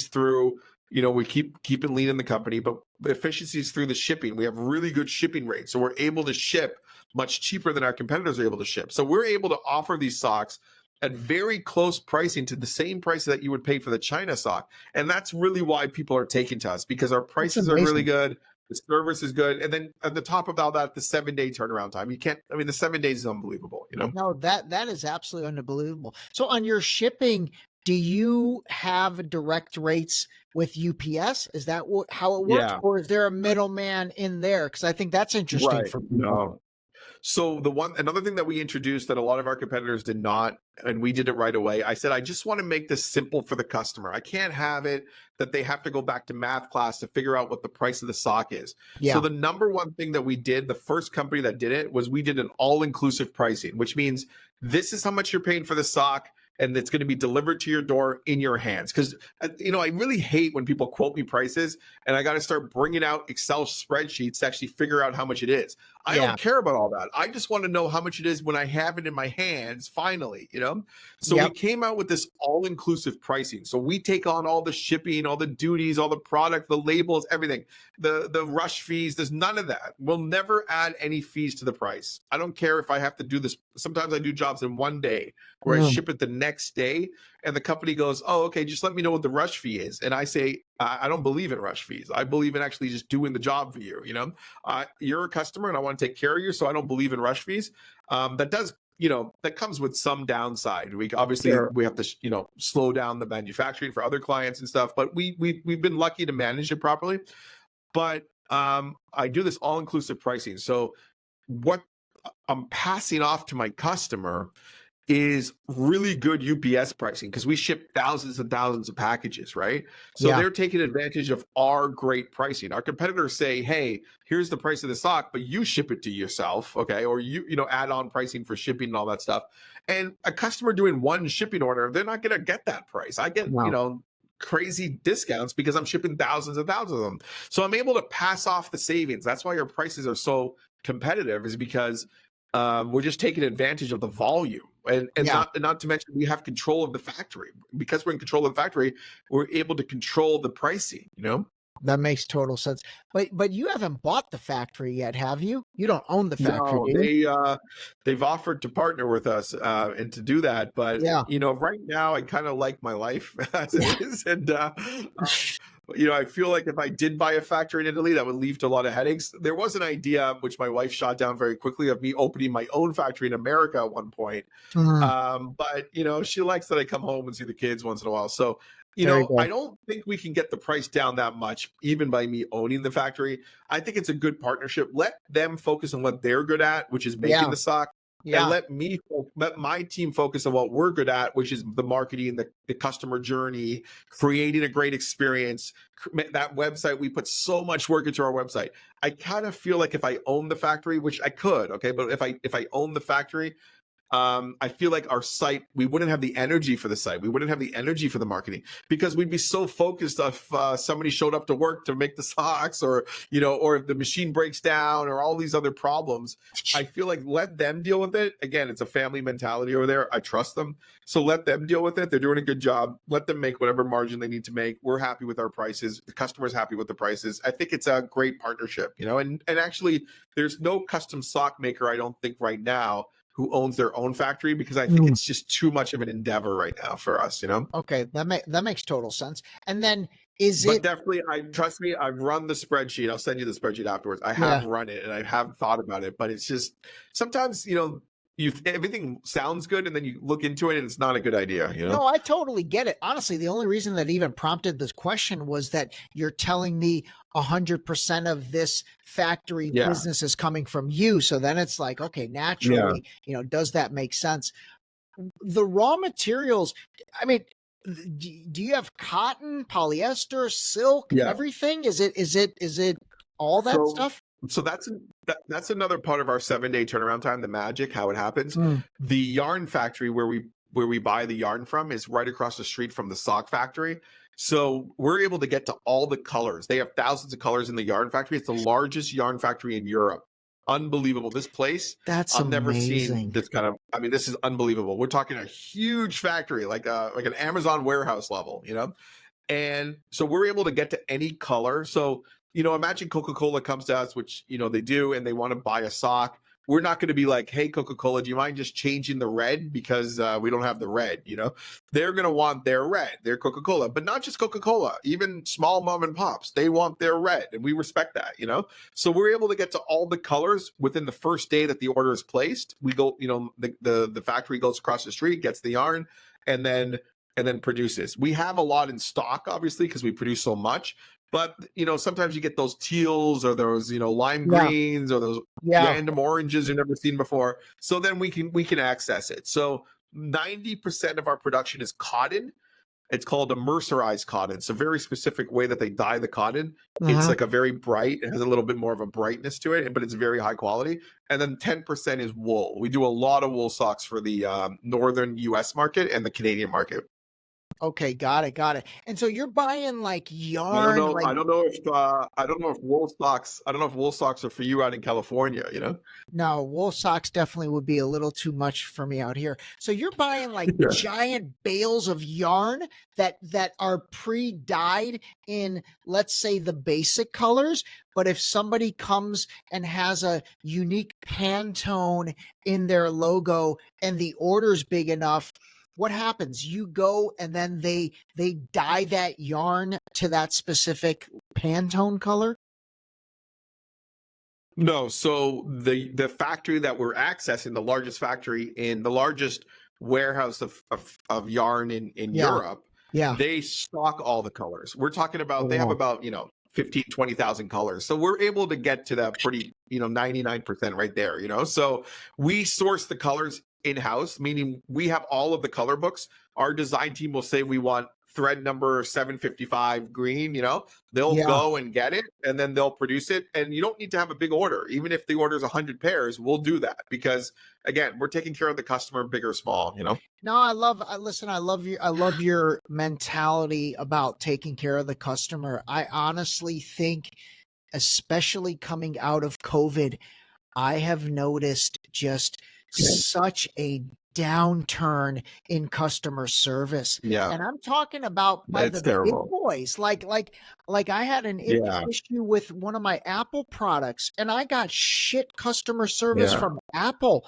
through, we keep it lean in the company, but efficiencies through the shipping. We have really good shipping rates, so we're able to ship much cheaper than our competitors are able to ship. So we're able to offer these socks at very close pricing to the same price that you would pay for the China sock. And that's really why people are taking to us, because our That's prices are really amazing. good. The service is good. And then at the top of all that, the 7-day turnaround time. The 7 days is unbelievable. No, that is absolutely unbelievable. So on your shipping, do you have direct rates with UPS? Is that how it works, Yeah, or is there a middleman in there? Because I think that's interesting right. for people. No. So another thing that we introduced that a lot of our competitors did not, and we did it right away. I said, I just want to make this simple for the customer. I can't have it that they have to go back to math class to figure out what the price of the sock is. So Yeah, the number one thing that we did, the first company that did it, was we did an all-inclusive pricing, which means this is how much you're paying for the sock, and it's going to be delivered to your door in your hands. Because I really hate when people quote me prices and I got to start bringing out Excel spreadsheets to actually figure out how much it is. I yeah, don't care about all that. I just want to know how much it is when I have it in my hands, finally. So we yep. came out with this all-inclusive pricing. So we take on all the shipping, all the duties, all the product, the labels, everything, the rush fees. There's none of that. We'll never add any fees to the price. I don't care if I have to do this. Sometimes I do jobs in one day where I Mm, ship it the next day, and the company goes, "Oh, okay, just let me know what the rush fee is." And I say, I don't believe in rush fees. I believe in actually just doing the job for you. You're a customer and I want to take care of you, so I don't believe in rush fees. That comes with some downside. We obviously sure. we have to slow down the manufacturing for other clients and stuff, but we've been lucky to manage it properly. But I do this all inclusive pricing. So what I'm passing off to my customer is really good UPS pricing, because we ship thousands and thousands of packages, right? So Yeah, they're taking advantage of our great pricing. Our competitors say, "Hey, here's the price of the sock, but you ship it to yourself, okay?" Or you add on pricing for shipping and all that stuff. And a customer doing one shipping order, they're not going to get that price. I get, no, crazy discounts because I'm shipping thousands and thousands of them. So I'm able to pass off the savings. That's why our prices are so competitive, is because we're just taking advantage of the volume, and yeah. not to mention we have control of the factory. Because we're in control of the factory, we're able to control the pricing. That makes total sense. But you haven't bought the factory yet, have you? You don't own the factory, No, do you? they've offered to partner with us and to do that, but Yeah, right now I kind of like my life as yeah, it is, and I feel like if I did buy a factory in Italy, that would lead to a lot of headaches. There was an idea which my wife shot down very quickly of me opening my own factory in America at one point. mm, But she likes that I come home and see the kids once in a while. So Very I good. don't think we can get the price down that much, even by me owning the factory. I think it's a good partnership. Let them focus on what they're good at, which is making Yeah. the sock, and Yeah. let my team focus on what we're good at, which is the marketing, the customer journey, creating a great experience. That website, we put so much work into our website. I kind of feel like if I own the factory, which I could, okay, but if I own the factory, I feel like our site, we wouldn't have the energy for the site. We wouldn't have the energy for the marketing because we'd be so focused if somebody showed up to work to make the socks, or, or if the machine breaks down, or all these other problems. I feel like let them deal with it. Again, it's a family mentality over there. I trust them. So let them deal with it. They're doing a good job. Let them make whatever margin they need to make. We're happy with our prices. The customer's happy with the prices. I think it's a great partnership, and actually there's no custom sock maker, I don't think right now, who owns their own factory, because I think Mm. it's just too much of an endeavor right now for us, Okay, that makes total sense. And then is But it definitely, trust me, I've run the spreadsheet. I'll send you the spreadsheet afterwards. I yeah. have run it and I have thought about it, but it's just sometimes, everything sounds good and then you look into it and it's not a good idea. No, I totally get it. Honestly, the only reason that even prompted this question was that you're telling me 100% of this factory Yeah. business is coming from you. So then it's like, okay, Yeah. naturally, does that make sense? The raw materials, I mean, do you have cotton, polyester, silk, Yeah. everything? Is it all that So, stuff? that's another part of our 7-day turnaround time, the magic, how it happens. Mm. The yarn factory where we buy the yarn from is right across the street from the sock factory. So we're able to get to all the colors. They have thousands of colors in the yarn factory. It's the largest yarn factory in Europe. Unbelievable. This place, That's I've never seen amazing. this kind of, I mean, this is unbelievable. We're talking a huge factory, like an Amazon warehouse level. And so we're able to get to any color. So, imagine Coca-Cola comes to us, which, they do, and they want to buy a sock. We're not going to be like, hey, Coca-Cola, do you mind just changing the red because we don't have the red? They're going to want their red, their Coca-Cola, but not just Coca-Cola, even small mom and pops. They want their red, and we respect that. So we're able to get to all the colors within the first day that the order is placed. We go, the factory goes across the street, gets the yarn, and then produces. We have a lot in stock, obviously, because we produce so much. But sometimes you get those teals or those lime Yeah. greens or those Yeah. random oranges you've never seen before. So then we can access it. So 90% of our production is cotton. It's called a mercerized cotton. It's a very specific way that they dye the cotton. It's like a very bright, it has a little bit more of a brightness to it, but it's very high quality. And then 10% is wool. We do a lot of wool socks for the northern US market and the Canadian market. Okay, got it. And so you're buying like yarn, like I don't know if I don't know if wool socks are for you out in California. no, wool socks definitely would be a little too much for me out here. So you're buying like Yeah. giant bales of yarn that are pre-dyed in, let's say, the basic colors. But if somebody comes and has a unique Pantone in their logo and the order's big enough, what happens? You go and then they dye that yarn to that specific Pantone color? No, so the factory that we're accessing, the largest factory in the largest warehouse of yarn in Yeah. Europe, Yeah. they stock all the colors. We're talking about they have Wow. about 15, 20,000 colors. So we're able to get to that pretty 99% right there. So we source the colors in-house, meaning we have all of the color books. Our design team will say we want thread number 755 green. They'll Yeah. go and get it and then they'll produce it. And you don't need to have a big order. Even if the order is 100 pairs, we'll do that because again, we're taking care of the customer, big or small. No, listen, I love your mentality about taking care of the customer. I honestly think, especially coming out of COVID, I have noticed just such a downturn in customer service. Yeah, And I'm talking about by it's the big terrible. boys. Like I had an Yeah, issue with one of my Apple products and I got shit customer service yeah, from Apple.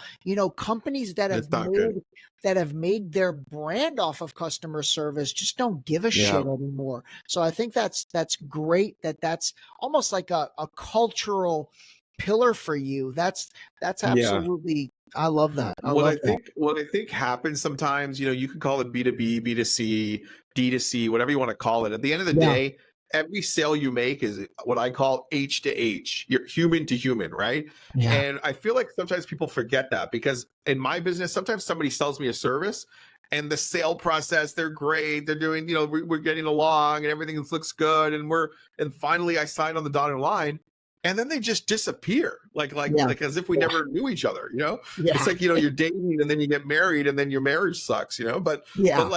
Companies it's not good. that have made their brand off of customer service just don't give a Yeah, shit anymore. So I think that's great that's almost like a cultural pillar for you. That's yeah. absolutely I love that. I love that. What I think happens sometimes, you can call it B2B, B2C, D2C, whatever you want to call it. At the end of the Yeah. day, every sale you make is what I call H to H. You're human to human, right? Yeah. And I feel like sometimes people forget that, because in my business, sometimes somebody sells me a service and the sale process, they're great. They're doing, we're getting along and everything looks good. And finally I sign on the dotted line. And then they just disappear, Yeah. like as if we never knew each other. Yeah. It's like, you're dating and then you get married and then your marriage sucks. But Yeah.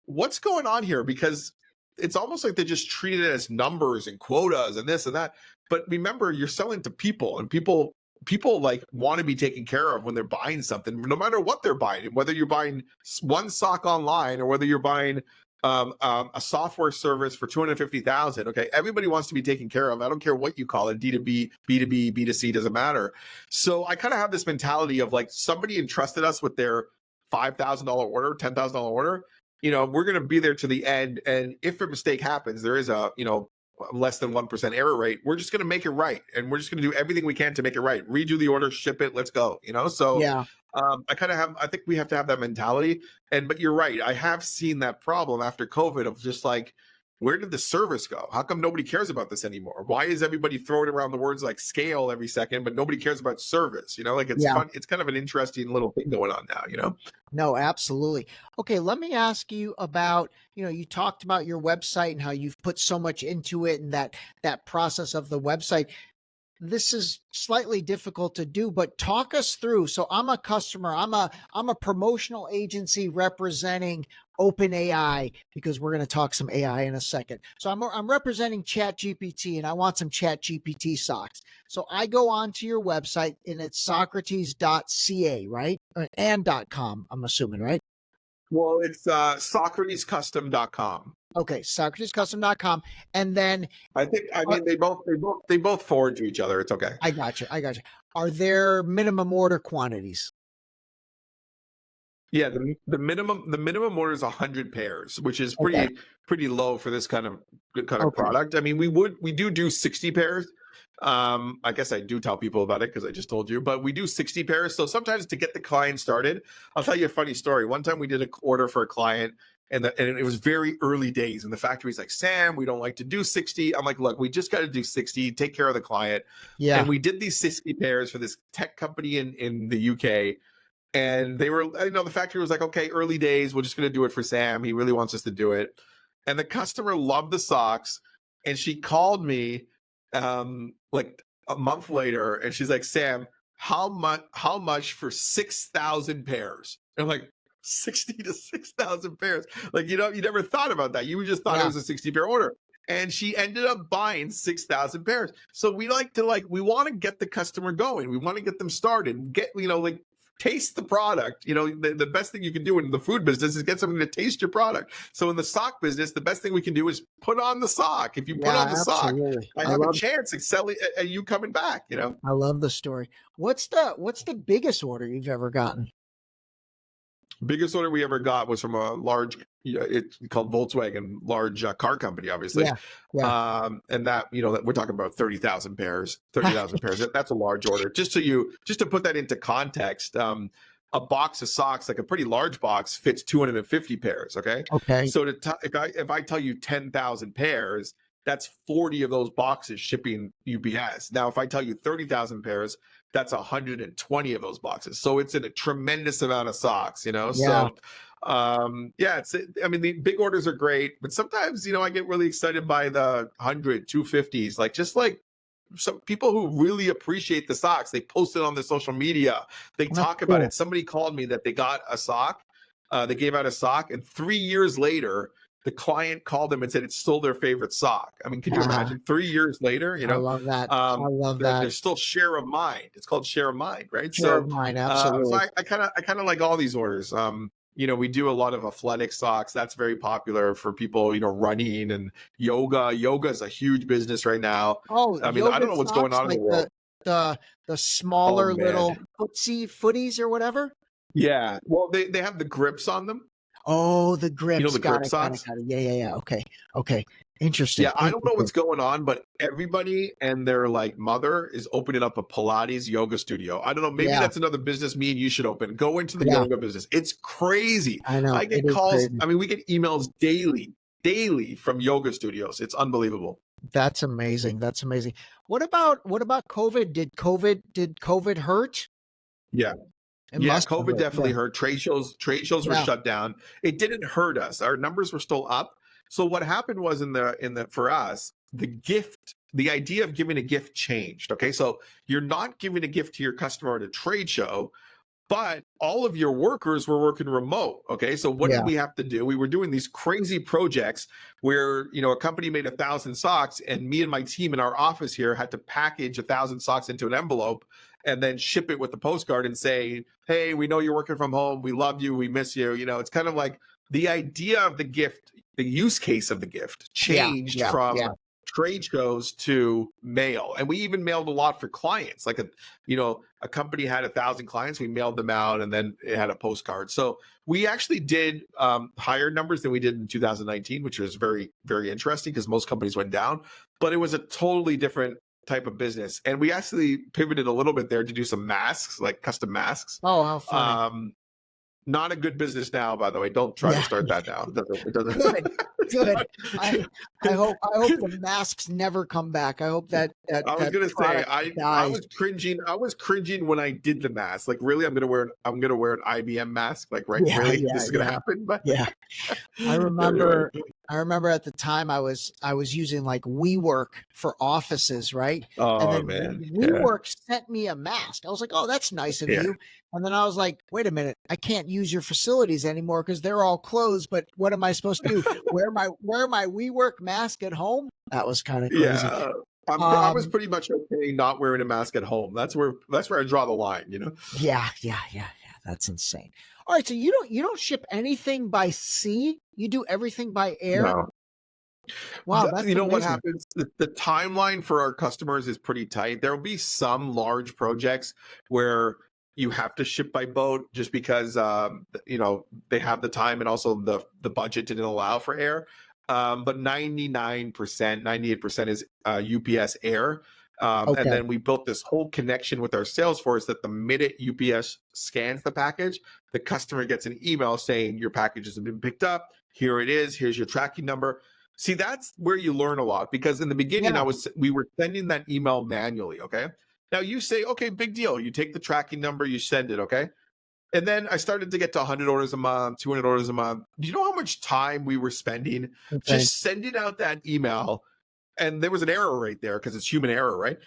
what's going on here? Because it's almost like they just treat it as numbers and quotas and this and that. But remember, you're selling to people, and people like want to be taken care of when they're buying something, no matter what they're buying, whether you're buying one sock online or whether you're buying a software service for 250,000. Okay, everybody wants to be taken care of. I don't care what you call it, D2B, B2B, B2C, doesn't matter. So I kind of have this mentality of like, somebody entrusted us with their $5,000 order, $10,000 order. We're going to be there to the end, and if a mistake happens, there is a less than 1% error rate. We're just going to make it right, and we're just going to do everything we can to make it right. Redo the order, ship it, let's go. So Yeah. I think we have to have that mentality. But you're right. I have seen that problem after COVID of just like, where did the service go? How come nobody cares about this anymore? Why is everybody throwing around the words like scale every second, but nobody cares about service? It's Yeah. fun. It's kind of an interesting little thing going on now. No, absolutely. Okay, let me ask you about, you talked about your website and how you've put so much into it, and that process of the website. This is slightly difficult to do, but talk us through. So I'm a customer. I'm a promotional agency representing OpenAI, because we're going to talk some AI in a second. So I'm representing ChatGPT, and I want some ChatGPT socks. So I go onto your website, and it's Socrates.ca, right? And .com, I'm assuming, right? Well, it's SocratesCustom.com. Okay, SocratesCustom.com. And then I mean, they both forward to each other. It's okay. I got you. Are there minimum order quantities? Yeah, the minimum order is 100 pairs, which is pretty low for this kind of product. I mean, we do 60 pairs. I guess I do tell people about it because I just told you, but we do 60 pairs. So sometimes to get the client started, I'll tell you a funny story. One time we did an order for a client, and it was very early days, and the factory's like, Sam, we don't like to do 60. I'm like, look, we just got to do 60. Take care of the client. Yeah. And we did these 60 pairs for this tech company in the UK. And they were, the factory was like, okay, early days, we're just going to do it for Sam. He really wants us to do it. And the customer loved the socks. And she called me like a month later, and she's like, Sam, how much for 6,000 pairs? And I'm like, 60 to 6,000 pairs. Like, you never thought about that. You just thought it was a 60 pair order. And she ended up buying 6,000 pairs. So we want to get the customer going. We want to get them started, taste the product. The best thing you can do in the food business is get somebody to taste your product. So in the sock business, the best thing we can do is put on the sock. If you put on the sock, I have a chance at selling and you coming back. I love the story. What's the biggest order you've ever gotten? Biggest order we ever got was from a large, it's called Volkswagen, large car company, obviously. Yeah. And that, that we're talking about 30,000 pairs. That's a large order. Just to put that into context, a box of socks, like a pretty large box, fits 250 pairs. Okay. Okay. So if I tell you 10,000 pairs, that's 40 of those boxes shipping UPS. Now, if I tell you 30,000 pairs, that's 120 of those boxes. So it's in a tremendous amount of socks, Yeah. So, I mean, the big orders are great, but sometimes, I get really excited by the 100, 250s, just like some people who really appreciate the socks. They post it on their social media. They talk about it. Somebody called me that they got a sock. They gave out a sock, and 3 years later, the client called them and said it's still their favorite sock. I mean, can you imagine 3 years later, I love that. I love that. There's still share of mind. It's called share of mind, right? Share of mind, absolutely. So I kind of like all these orders. We do a lot of athletic socks. That's very popular for people, running and yoga. Yoga is a huge business right now. Oh, I mean, I don't know what's going on in the world. The smaller little footies or whatever. Yeah. Well, they have the grips on them. Oh, the grips. The grip socks? Got it. Yeah. Okay. Interesting. Yeah, I don't know Interesting. what's going on, but everybody and their like mother is opening up a Pilates yoga studio. I don't know. Maybe Yeah. that's another business me and you should open. Go into the Yeah. yoga business. It's crazy. I know. I It get is calls. crazy. I mean, we get emails daily from yoga studios. It's unbelievable. That's amazing. That's amazing. What about COVID? Did COVID hurt? Yeah. It Yeah, must have COVID hurt. definitely Yeah. hurt. Trade shows were Yeah. shut down. It didn't hurt us. Our numbers were still up. So what happened was in the for us, the idea of giving a gift changed. Okay. So you're not giving a gift to your customer at a trade show, but all of your workers were working remote. Okay. So what did Yeah. we have to do? We were doing these crazy projects where, a company made 1,000 socks and me and my team in our office here had to package 1,000 socks into an envelope and then ship it with the postcard and say, hey, we know you're working from home. We love you. We miss you. It's kind of like the idea of the gift, the use case of the gift Yeah. changed Yeah. from Yeah. trade shows to mail. And we even mailed a lot for clients. Like a company had 1,000 clients, we mailed them out and then it had a postcard. So we actually did higher numbers than we did in 2019, which was very, very interesting because most companies went down, but it was a totally different type of business. And we actually pivoted a little bit there to do some masks, like custom masks. Oh, how funny. Not a good business now, by the way. Don't try Yeah. to start that now. It doesn't. Good. Good. I hope the masks never come back. I hope that I was that gonna say product I dies. was cringing. I was cringing when I did the mask. Like, really, I'm gonna wear an IBM mask. Like, right? Yeah. Really, Yeah. this is gonna Yeah. happen. But Yeah. I anyway, remember I remember at the time I was using like WeWork for offices, right? And oh then man, yeah, WeWork sent me a mask. I was like, "Oh, that's nice of yeah, you." And then I was like, "Wait a minute, I can't use your facilities anymore because they're all closed. But what am I supposed to do? Wear my WeWork mask at home?" That was kind of crazy. yeah. I was Um, pretty much okay not wearing a mask at home. That's where I draw the line. yeah, yeah, yeah, yeah. That's insane. All right, so you don't ship anything by sea. You do everything by air. No. Wow, that's You know what amazing. happens? The timeline for our customers is pretty tight. There will be some large projects where you have to ship by boat just because they have the time and also the budget didn't allow for air. But 99%, 98% is UPS air. And Okay. then we built this whole connection with our sales force that the minute UPS scans the package, the customer gets an email saying your package has been picked up. Here it is. Here's your tracking number. See, that's where you learn a lot because in the beginning, Yeah. we were sending that email manually. Okay. Now you say, okay, big deal. You take the tracking number, you send it. Okay. And then I started to get to 100 orders a month, 200 orders a month. Do you know how much time we were spending Okay. just sending out that email? And there was an error right there because it's human error, right?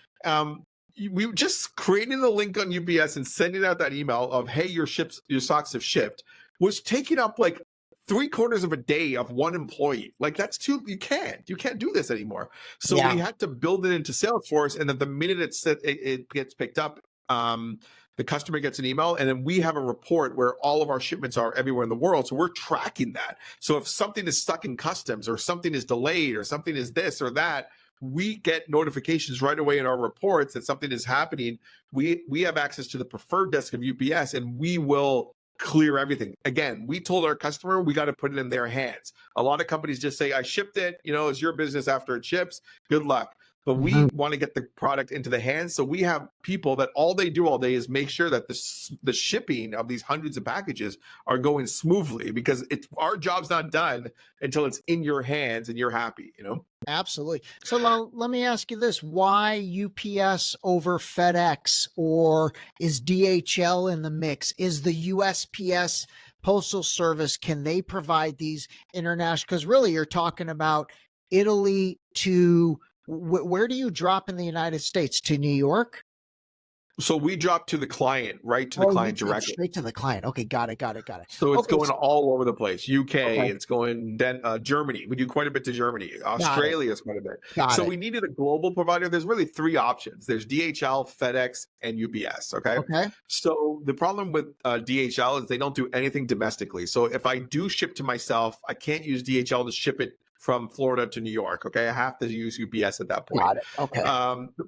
We were just creating the link on UPS and sending out that email of, hey, your socks have shipped, was taking up like 3/4 of a day of one employee. Like you can't do this anymore. So Yeah. we had to build it into Salesforce. And then the minute it gets picked up, the customer gets an email and then we have a report where all of our shipments are everywhere in the world. So we're tracking that. So if something is stuck in customs or something is delayed or something is this or that, we get notifications right away in our reports that something is happening. We have access to the preferred desk of UPS and we will clear everything. Again, we told our customer we got to put it in their hands. A lot of companies just say, I shipped it, it's your business after it ships. Good luck. But we Mhm. want to get the product into the hands. So we have people that all they do all day is make sure that the shipping of these hundreds of packages are going smoothly because our job's not done until it's in your hands and you're happy, Absolutely. So now let me ask you this. Why UPS over FedEx, or is DHL in the mix? Is the USPS Postal Service, can they provide these international? Because really you're talking about Italy to where do you drop in the United States? To New York? So we drop to the client, right to the Oh, you client drop directly. straight to the client. Okay, got it. So it's Okay, going all over the place. UK, okay, it's going then Germany. We do quite a bit to Germany. got it, Australia is quite a bit. got So it. we needed a global provider. There's really three options. There's DHL, FedEx, and UPS. Okay. Okay, So the problem with DHL is they don't do anything domestically. So if I do ship to myself, I can't use DHL to ship it from Florida to New York. Okay. I have to use UPS at that point. got it. Okay,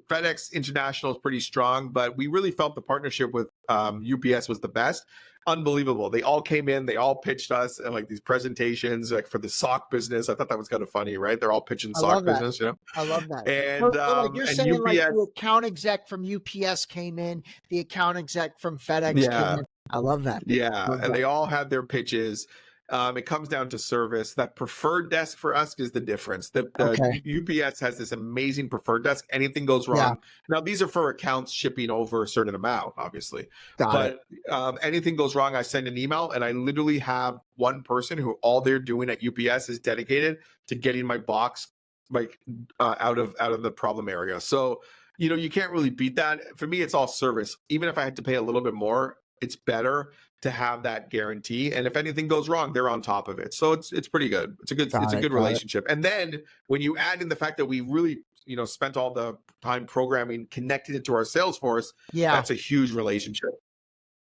FedEx International is pretty strong, but we really felt the partnership with UPS was the best. Unbelievable. They all came in, they all pitched us and like these presentations like for the sock business. I thought that was kind of funny, right? They're all pitching I sock love that. business, you know. I love that. So like you're And saying, like the UPS, account exec from UPS came in, the account exec from FedEx came yeah. in. I love that. Yeah, Love and that. they all had their pitches. It comes down to service. That preferred desk for us is the difference. The Okay. UPS has this amazing preferred desk. Anything goes Yeah. wrong. Now, these are for accounts shipping over a certain amount, obviously. Got it. But anything goes wrong, I send an email, and I literally have one person who all they're doing at UPS is dedicated to getting my box like out of the problem area. So you can't really beat that. For me, it's all service. Even if I had to pay a little bit more, it's better to have that guarantee. And if anything goes wrong, they're on top of it. So it's pretty good. It's a good Got it. relationship. And then when you add in the fact that we really spent all the time programming, connected it to our Salesforce, Yeah. that's a huge relationship.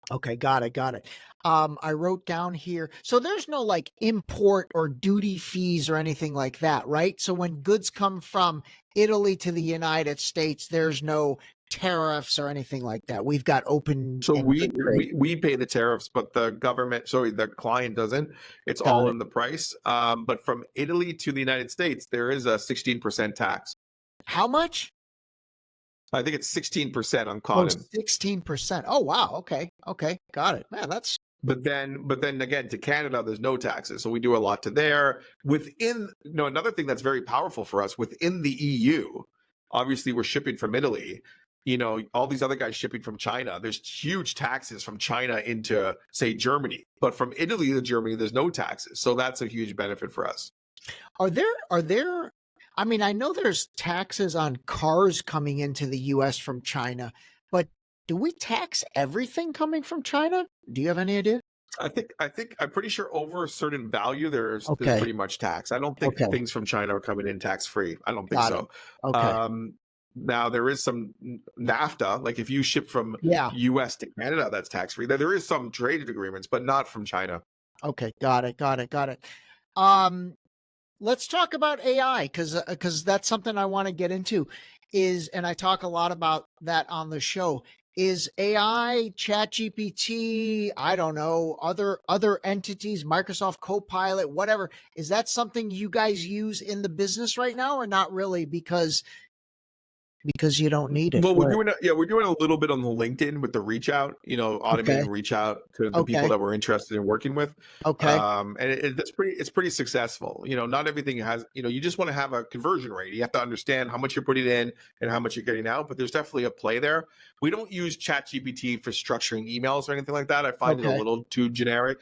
Okay, got it, got it. I wrote down here. So there's no like import or duty fees or anything like that, right? So when goods come from Italy to the United States, there's no tariffs or anything like that. We've got open So and we good trade. we pay the tariffs, but the client doesn't. It's Got all it. in the price. But from Italy to the United States, there is a 16% tax. How much? I think it's 16% on Oh, cotton. 16%. Oh, wow. Okay. Okay. Got it. Man, that's But then again, to Canada, there's no taxes. So we do a lot to there. Within, another thing that's very powerful for us within the EU, obviously we're shipping from Italy. All these other guys shipping from China. There's huge taxes from China into, say, Germany. But from Italy to Germany, there's no taxes. So that's a huge benefit for us. Are there I mean, I know there's taxes on cars coming into the US from China, but do we tax everything coming from China? Do you have any idea? I'm pretty sure over a certain value, there's Okay. pretty much tax. I don't think Okay. things from China are coming in tax free. I don't think Got it. so. Okay. Now there is some NAFTA, like if you ship from Yeah. US to Canada, that's tax free. There is some trade agreements, but not from China. Okay. Got it. Got it. Got it. Let's talk about AI because that's something I want to get into and I talk a lot about that on the show. Is AI, ChatGPT, I don't know, other entities, Microsoft Copilot, whatever, is that something you guys use in the business right now or not really because you don't need it? Well, we're doing a little bit on the LinkedIn with the reach out, automating Okay. reach out to the people Okay. that we're interested in working with. Okay. And it's pretty successful. Not everything has, you just want to have a conversion rate. You have to understand how much you're putting in and how much you're getting out, but there's definitely a play there. We don't use ChatGPT for structuring emails or anything like that. I find it a Okay. little too generic.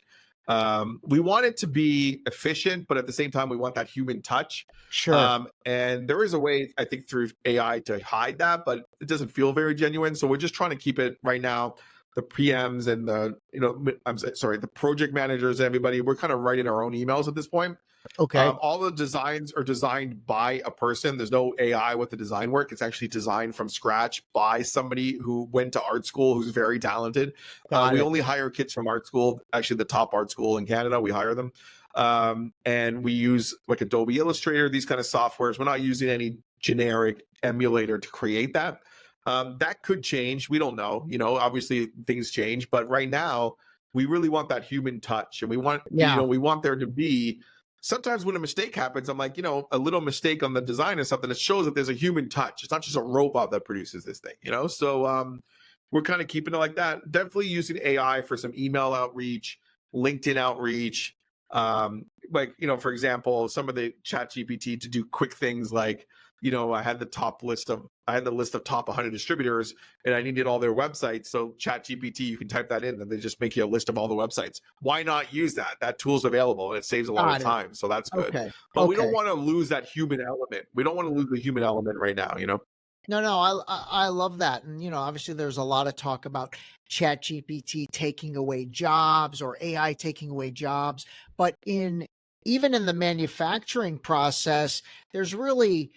We want it to be efficient, but at the same time, we want that human touch. Sure. And there is a way, I think, through AI to hide that, but it doesn't feel very genuine. So we're just trying to keep it right now. The PMs and the project managers, everybody, we're kind of writing our own emails at this point. Okay. All the designs are designed by a person. There's no AI with the design work. It's actually designed from scratch by somebody who went to art school, who's very talented. Got We it. only hire kids from art school, actually the top art school in Canada. We hire them. And we use like Adobe Illustrator, these kind of softwares. We're not using any generic emulator to create that. That could change. We don't know. Obviously things change, but right now we really want that human touch, and we want we want there to be. Sometimes when a mistake happens, I'm like, a little mistake on the design or something, it shows that there's a human touch. It's not just a robot that produces this thing, So we're kind of keeping it like that. Definitely using AI for some email outreach, LinkedIn outreach. For example, some of the Chat GPT to do quick things like, I had the list of top 100 distributors and I needed all their websites. So Chat GPT, you can type that in and they just make you a list of all the websites. Why not use that? That tool's available and it saves a lot of time. So that's good. Okay. But we don't want to lose that human element. We don't want to lose the human element right now, No, I love that. And, obviously there's a lot of talk about ChatGPT taking away jobs or AI taking away jobs. But even in the manufacturing process, there's really,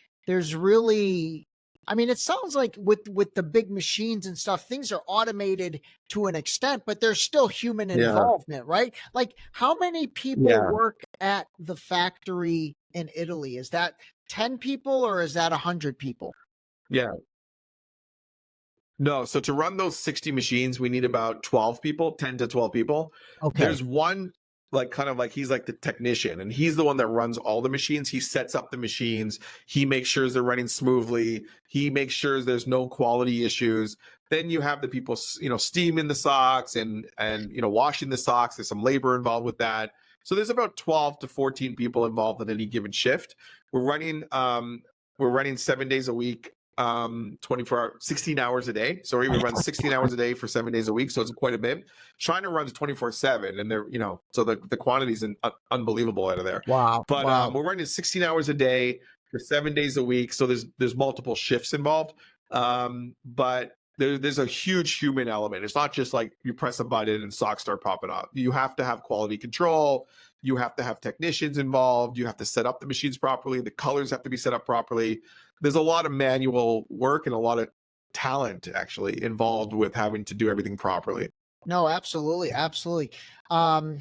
I mean, it sounds like with the big machines and stuff, things are automated to an extent, but there's still human involvement, right? Like how many people work at the factory in Italy? Is that 10 people or is that 100 people? Yeah. No, so to run those 60 machines, we need about 12 people, 10 to 12 people. Okay. There's one, like, kind of like, he's like the technician, and he's the one that runs all the machines. He sets up the machines. He makes sure they're running smoothly. He makes sure there's no quality issues. Then you have the people, steaming the socks and washing the socks. There's some labor involved with that. So there's about 12 to 14 people involved in any given shift. We're running 7 days a week, 24 hours, 16 hours a day. So we run 16 hours a day for 7 days a week. So it's quite a bit. China runs 24/7, and they're, so the quantity is unbelievable out of there. Wow. But wow. we're running 16 hours a day for 7 days a week. So there's multiple shifts involved. But there's a huge human element. It's not just like you press a button and socks start popping up. You have to have quality control. You have to have technicians involved. You have to set up the machines properly. The colors have to be set up properly. There's a lot of manual work and a lot of talent actually involved with having to do everything properly. No, absolutely, absolutely. All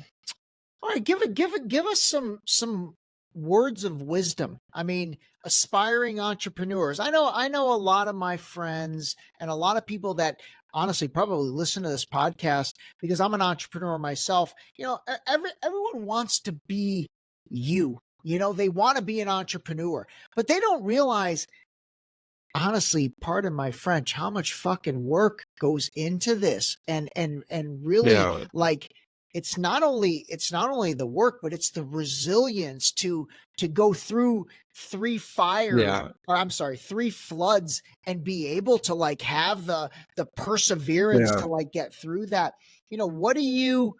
right, give us some words of wisdom. I mean, aspiring entrepreneurs. I know a lot of my friends and a lot of people that honestly probably listen to this podcast because I'm an entrepreneur myself. Everyone wants to be you. They want to be an entrepreneur, but they don't realize, honestly, pardon my French, how much fucking work goes into this. And really, Yeah. like, it's not only the work, but it's the resilience to go through 3 fires, Yeah. or I'm sorry, 3 floods, and be able to like have the perseverance Yeah. to like get through that. What do you,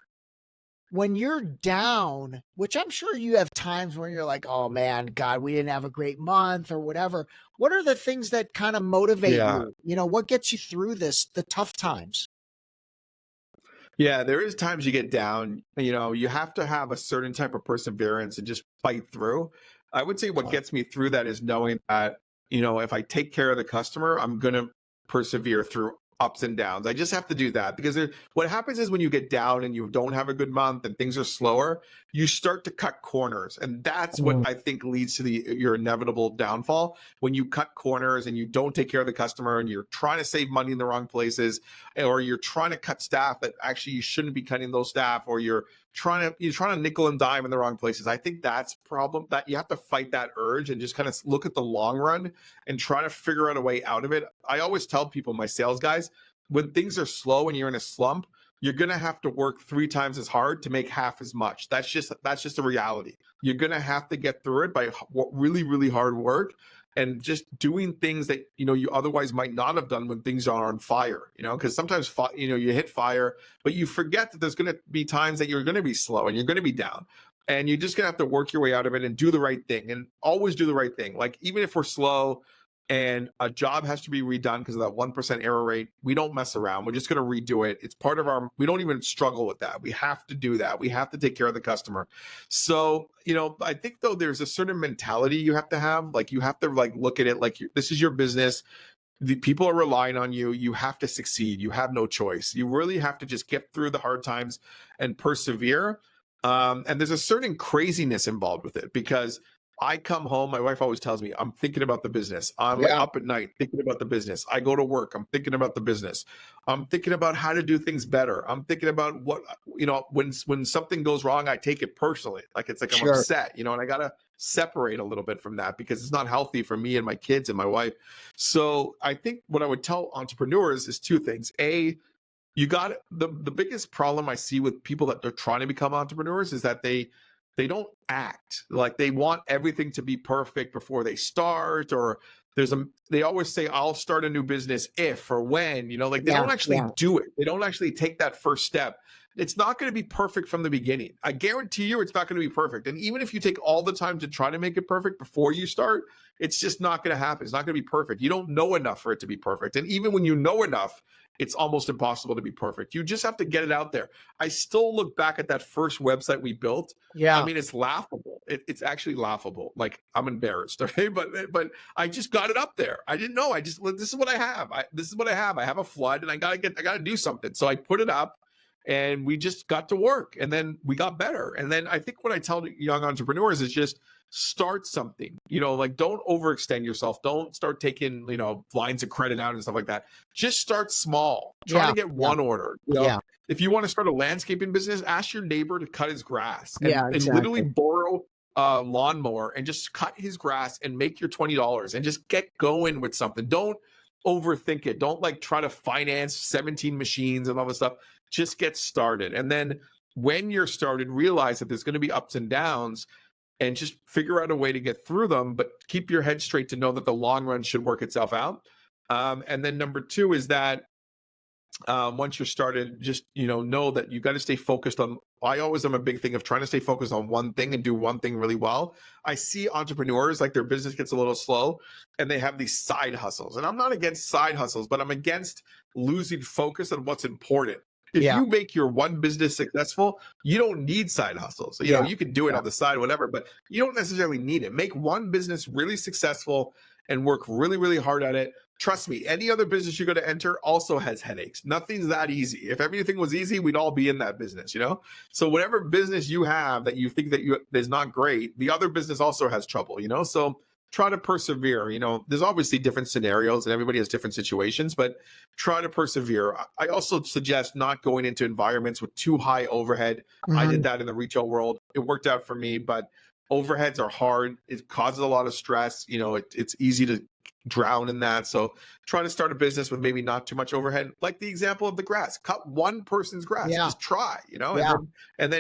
when you're down, which I'm sure you have times when you're like, oh man, God, we didn't have a great month or whatever. What are the things that kind of motivate Yeah. you? What gets you through the tough times? Yeah, there is times you get down. You have to have a certain type of perseverance and just fight through. I would say what gets me through that is knowing that, if I take care of the customer, I'm going to persevere through ups and downs. I just have to do that because what happens is when you get down and you don't have a good month and things are slower, you start to cut corners. And that's what I think leads to your inevitable downfall. When you cut corners and you don't take care of the customer and you're trying to save money in the wrong places, or you're trying to cut staff that actually you shouldn't be cutting those staff, or you're trying to nickel and dime in the wrong places. I think that's a problem, that you have to fight that urge and just kind of look at the long run and try to figure out a way out of it. I always tell people, my sales guys, when things are slow and you're in a slump, you're going to have to work 3 times as hard to make half as much. That's just a reality. You're going to have to get through it by really, really hard work and just doing things that, you otherwise might not have done when things are on fire, because sometimes, you hit fire, but you forget that there's going to be times that you're going to be slow and you're going to be down. And you're just going to have to work your way out of it and do the right thing, and always do the right thing. Like, even if we're slow and a job has to be redone because of that 1% error rate, we don't mess around. We're just going to redo it. It's part of we don't even struggle with that. We have to do that. We have to take care of the customer. So, I think though there's a certain mentality you have to have. Like, you have to look at it like this is your business. The people are relying on you. You have to succeed. You have no choice. You really have to just get through the hard times and persevere. And there's a certain craziness involved with it because I come home, my wife always tells me, I'm thinking about the business. I'm up at night thinking about the business. I go to work, I'm thinking about the business. I'm thinking about how to do things better. I'm thinking about what, when something goes wrong, I take it personally. Like, it's like I'm upset, and I got to separate a little bit from that because it's not healthy for me and my kids and my wife. So I think what I would tell entrepreneurs is 2 things. You got the biggest problem I see with people that are trying to become entrepreneurs is that they don't act. Like, they want everything to be perfect before they start, or they always say, I'll start a new business if or when, they don't actually do it. They don't actually take that first step. It's not going to be perfect from the beginning. I guarantee you it's not going to be perfect. And even if you take all the time to try to make it perfect before you start, it's just not going to happen. It's not going to be perfect. You don't know enough for it to be perfect. And even when you know enough, it's almost impossible to be perfect. You just have to get it out there. I still look back at that first website we built. Yeah. I mean, it's laughable. It's actually laughable. Like, I'm embarrassed. Okay. But I just got it up there. I didn't know. This is what I have. This is what I have. I have a flood and I gotta do something. So I put it up. and we just got to work, and then we got better. And then I think what I tell young entrepreneurs is just start something, like don't overextend yourself. Don't start taking, lines of credit out and stuff like that. Just start small. Try to get one order. If you want to start a landscaping business, ask your neighbor to cut his grass and literally borrow a lawnmower and just cut his grass and make your $20 and just get going with something. Don't overthink it. Don't like try to finance 17 machines and all this stuff. Just get started. And then when you're started, realize that there's going to be ups and downs, and just figure out a way to get through them, but keep your head straight to know that the long run should work itself out. And then number two is that once you're started, just, know that you got to stay focused on, I always am a big thing of trying to stay focused on one thing and do one thing really well. I see entrepreneurs, like their business gets a little slow and they have these side hustles, and I'm not against side hustles, but I'm against losing focus on what's important. If you make your one business successful, you don't need side hustles. You can do it on the side, whatever, but you don't necessarily need it. Make one business really successful and work really, really hard at it. Trust me, any other business you're going to enter also has headaches. Nothing's that easy. If everything was easy, we'd all be in that business, So whatever business you have that you think that is not great, the other business also has trouble, So try to persevere. There's obviously different scenarios and everybody has different situations, but try to persevere. I also suggest not going into environments with too high overhead. I did that in the retail world. It worked out for me, but overheads are hard. It causes a lot of stress. It's easy to drown in that. So try to start a business with maybe not too much overhead. Like the example of the grass, cut one person's grass, just try, and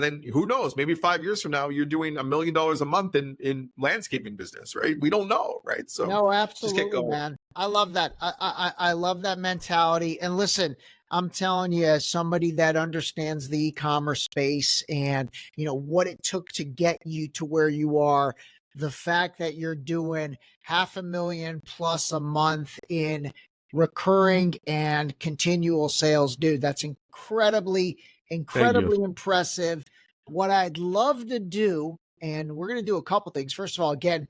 then who knows, maybe 5 years from now, you're doing $1 million a month in landscaping business, right? We don't know, right? So no, absolutely, just get going. man. I love that. I love that mentality. And listen, I'm telling you, as somebody that understands the e-commerce space and, what it took to get you to where you are, the fact that you're doing $500,000 plus a month in recurring and continual sales, dude, that's incredibly impressive. What I'd love to do, and we're going to do a couple things. First of all, again,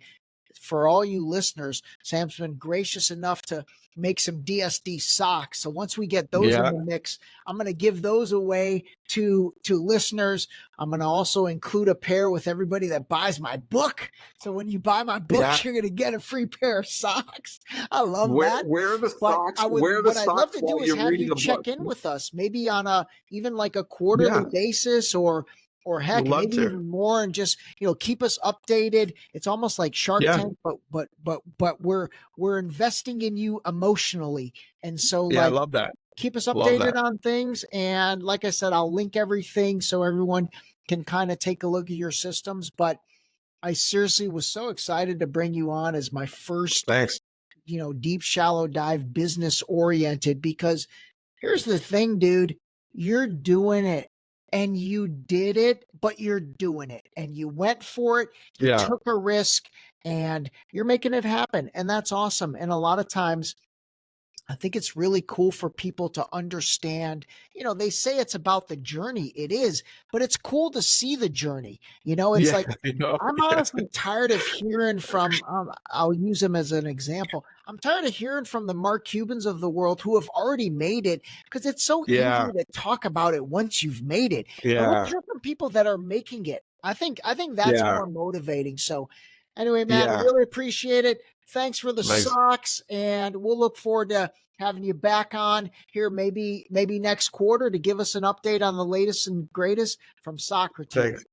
for all you listeners, Sam's been gracious enough to make some DSD socks. So once we get those in the mix, I'm going to give those away to listeners. I'm going to also include a pair with everybody that buys my book. So when you buy my book, you're going to get a free pair of socks. I love that. Where are the socks? What I'd love to do is have you check in with us, maybe on even like a quarterly basis, or heck, maybe even more, and just, keep us updated. It's almost like Shark Tank, but we're investing in you emotionally. And so I love that. Keep us updated on things. And like I said, I'll link everything so everyone can kind of take a look at your systems. But I seriously was so excited to bring you on as my first, deep shallow dive business oriented, because here's the thing, dude, you're doing it. And you did it, but you're doing it, and you went for it. You took a risk, and you're making it happen. And that's awesome. And a lot of times I think it's really cool for people to understand, they say it's about the journey. It is, but it's cool to see the journey. It's like, I'm honestly tired of hearing from, I'll use him as an example. I'm tired of hearing from the Mark Cubans of the world who have already made it, because it's so easy to talk about it once you've made it. But let's hear from people that are making it. I think that's more motivating. So anyway, man, I really appreciate it. Thanks for the socks, and we'll look forward to having you back on here maybe next quarter to give us an update on the latest and greatest from Socrates.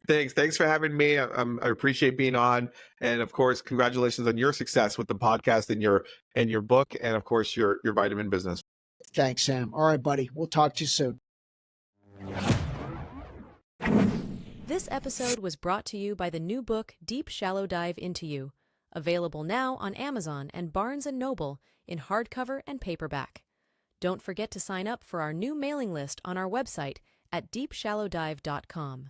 Thanks for having me. I appreciate being on, and of course, congratulations on your success with the podcast and your book, and of course your vitamin business. Thanks, Sam. All right, buddy. We'll talk to you soon. This episode was brought to you by the new book Deep Shallow Dive Into You. Available now on Amazon and Barnes & Noble in hardcover and paperback. Don't forget to sign up for our new mailing list on our website at deepshallowdive.com.